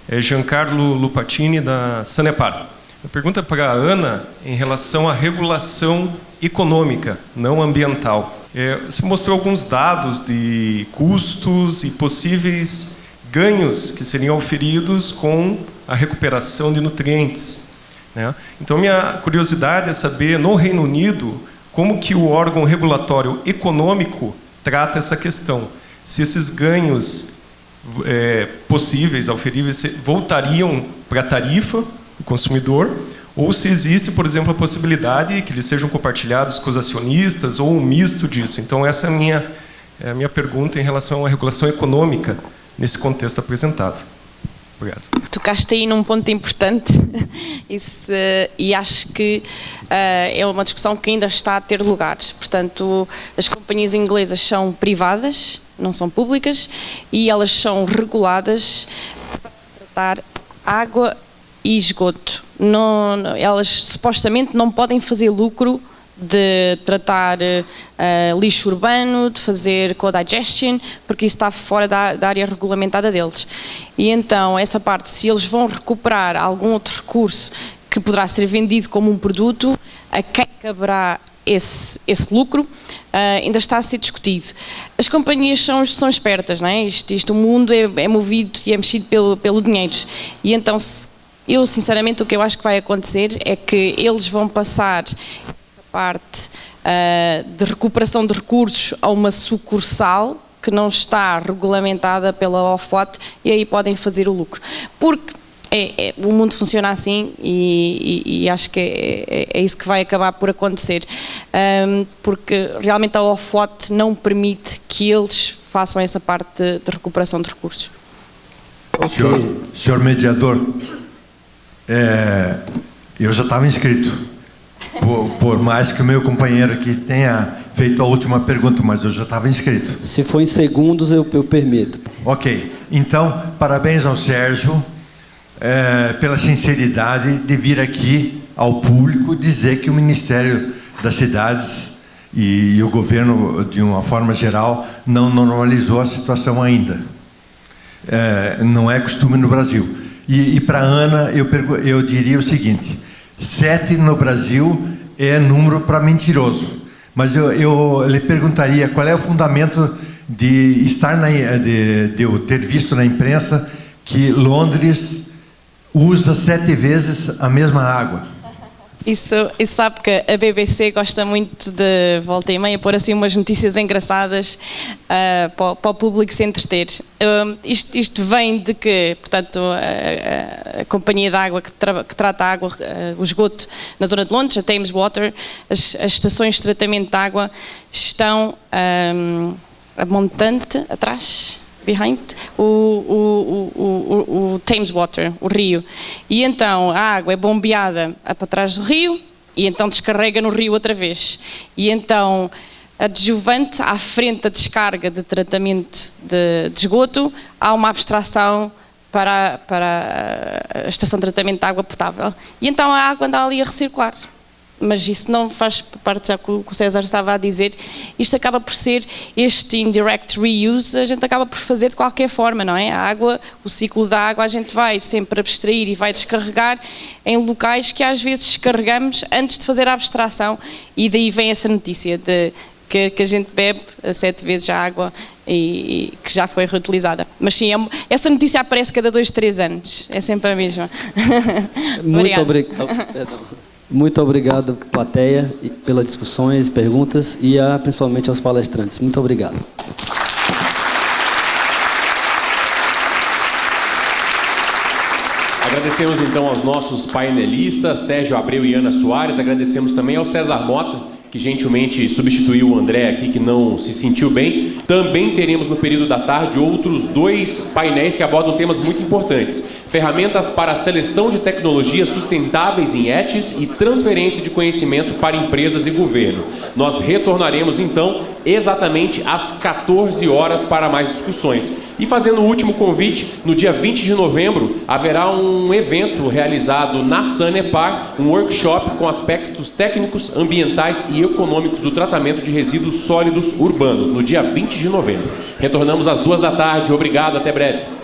É Giancarlo Lupatini, da Sanepar. A pergunta é para a Ana em relação à regulação econômica, não ambiental. Você mostrou alguns dados de custos e possíveis ganhos que seriam oferidos com a recuperação de nutrientes, né? Então, minha curiosidade é saber, no Reino Unido, como que o órgão regulatório econômico trata essa questão. Se esses ganhos possíveis, auferíveis, voltariam para a tarifa do consumidor, ou se existe, por exemplo, a possibilidade que eles sejam compartilhados com os acionistas, ou um misto disso. Então, essa é a minha pergunta em relação à regulação econômica nesse contexto apresentado. Obrigado. Tocaste aí num ponto importante e acho que é uma discussão que ainda está a ter lugar. Portanto, as companhias inglesas são privadas, não são públicas, e elas são reguladas para tratar água e esgoto. Elas supostamente não podem fazer lucro de tratar lixo urbano, de fazer co-digestion, porque isso está fora da área regulamentada deles. E então, essa parte, se eles vão recuperar algum outro recurso que poderá ser vendido como um produto, a quem caberá esse lucro, ainda está a ser discutido. As companhias são espertas, não é? O mundo é movido e é mexido pelo dinheiro. E então, eu sinceramente, o que eu acho que vai acontecer é que eles vão passar parte de recuperação de recursos a uma sucursal que não está regulamentada pela Ofwat, e aí podem fazer o lucro. Porque o mundo funciona assim e acho que é isso que vai acabar por acontecer. Porque realmente a Ofwat não permite que eles façam essa parte de recuperação de recursos. Senhor mediador, eu já estava inscrito. Por mais que o meu companheiro aqui tenha feito a última pergunta, mas eu já estava inscrito. Se for em segundos, eu permito. Ok. Então, parabéns ao Sérgio pela sinceridade de vir aqui ao público dizer que o Ministério das Cidades e o governo, de uma forma geral, não normalizou a situação ainda. Não é costume no Brasil. E para a Ana, eu diria o seguinte: 7 no Brasil é número para mentiroso. Mas eu lhe perguntaria qual é o fundamento de eu ter visto na imprensa que Londres usa 7 vezes a mesma água. Isso sabe que a BBC gosta muito de volta e meia pôr assim umas notícias engraçadas para o público se entreter. Isto vem de que, portanto, a companhia de água que trata a água, o esgoto na zona de Londres, a Thames Water, as estações de tratamento de água estão a montante atrás, behind, o Thames Water, o rio. E então a água é bombeada para trás do rio e então descarrega no rio outra vez. E então adjuvante, à frente da descarga de tratamento de esgoto, há uma abstração para a estação de tratamento de água potável. E então a água anda ali a recircular. Mas isso não faz parte, já que o César estava a dizer, isto acaba por ser este indirect reuse, a gente acaba por fazer de qualquer forma, não é? A água, o ciclo da água, a gente vai sempre abstrair e vai descarregar em locais que às vezes descarregamos antes de fazer a abstração, e daí vem essa notícia de que a gente bebe 7 vezes a água e que já foi reutilizada. Mas sim, essa notícia aparece cada 2, 3 anos, é sempre a mesma. Muito obrigado. Muito obrigado, plateia, pelas discussões, perguntas e principalmente aos palestrantes. Muito obrigado. Agradecemos então aos nossos painelistas, Sérgio Abreu e Ana Soares. Agradecemos também ao César Mota, que que gentilmente substituiu o André aqui, que não se sentiu bem. Também teremos no período da tarde outros 2 painéis que abordam temas muito importantes. Ferramentas para a seleção de tecnologias sustentáveis em ETS e transferência de conhecimento para empresas e governo. Nós retornaremos então exatamente às 14 horas para mais discussões. E fazendo o último convite, no dia 20 de novembro haverá um evento realizado na Sanepar, um workshop com aspectos técnicos, ambientais e econômicos do tratamento de resíduos sólidos urbanos, no dia 20 de novembro. Retornamos às 14h. Obrigado, até breve.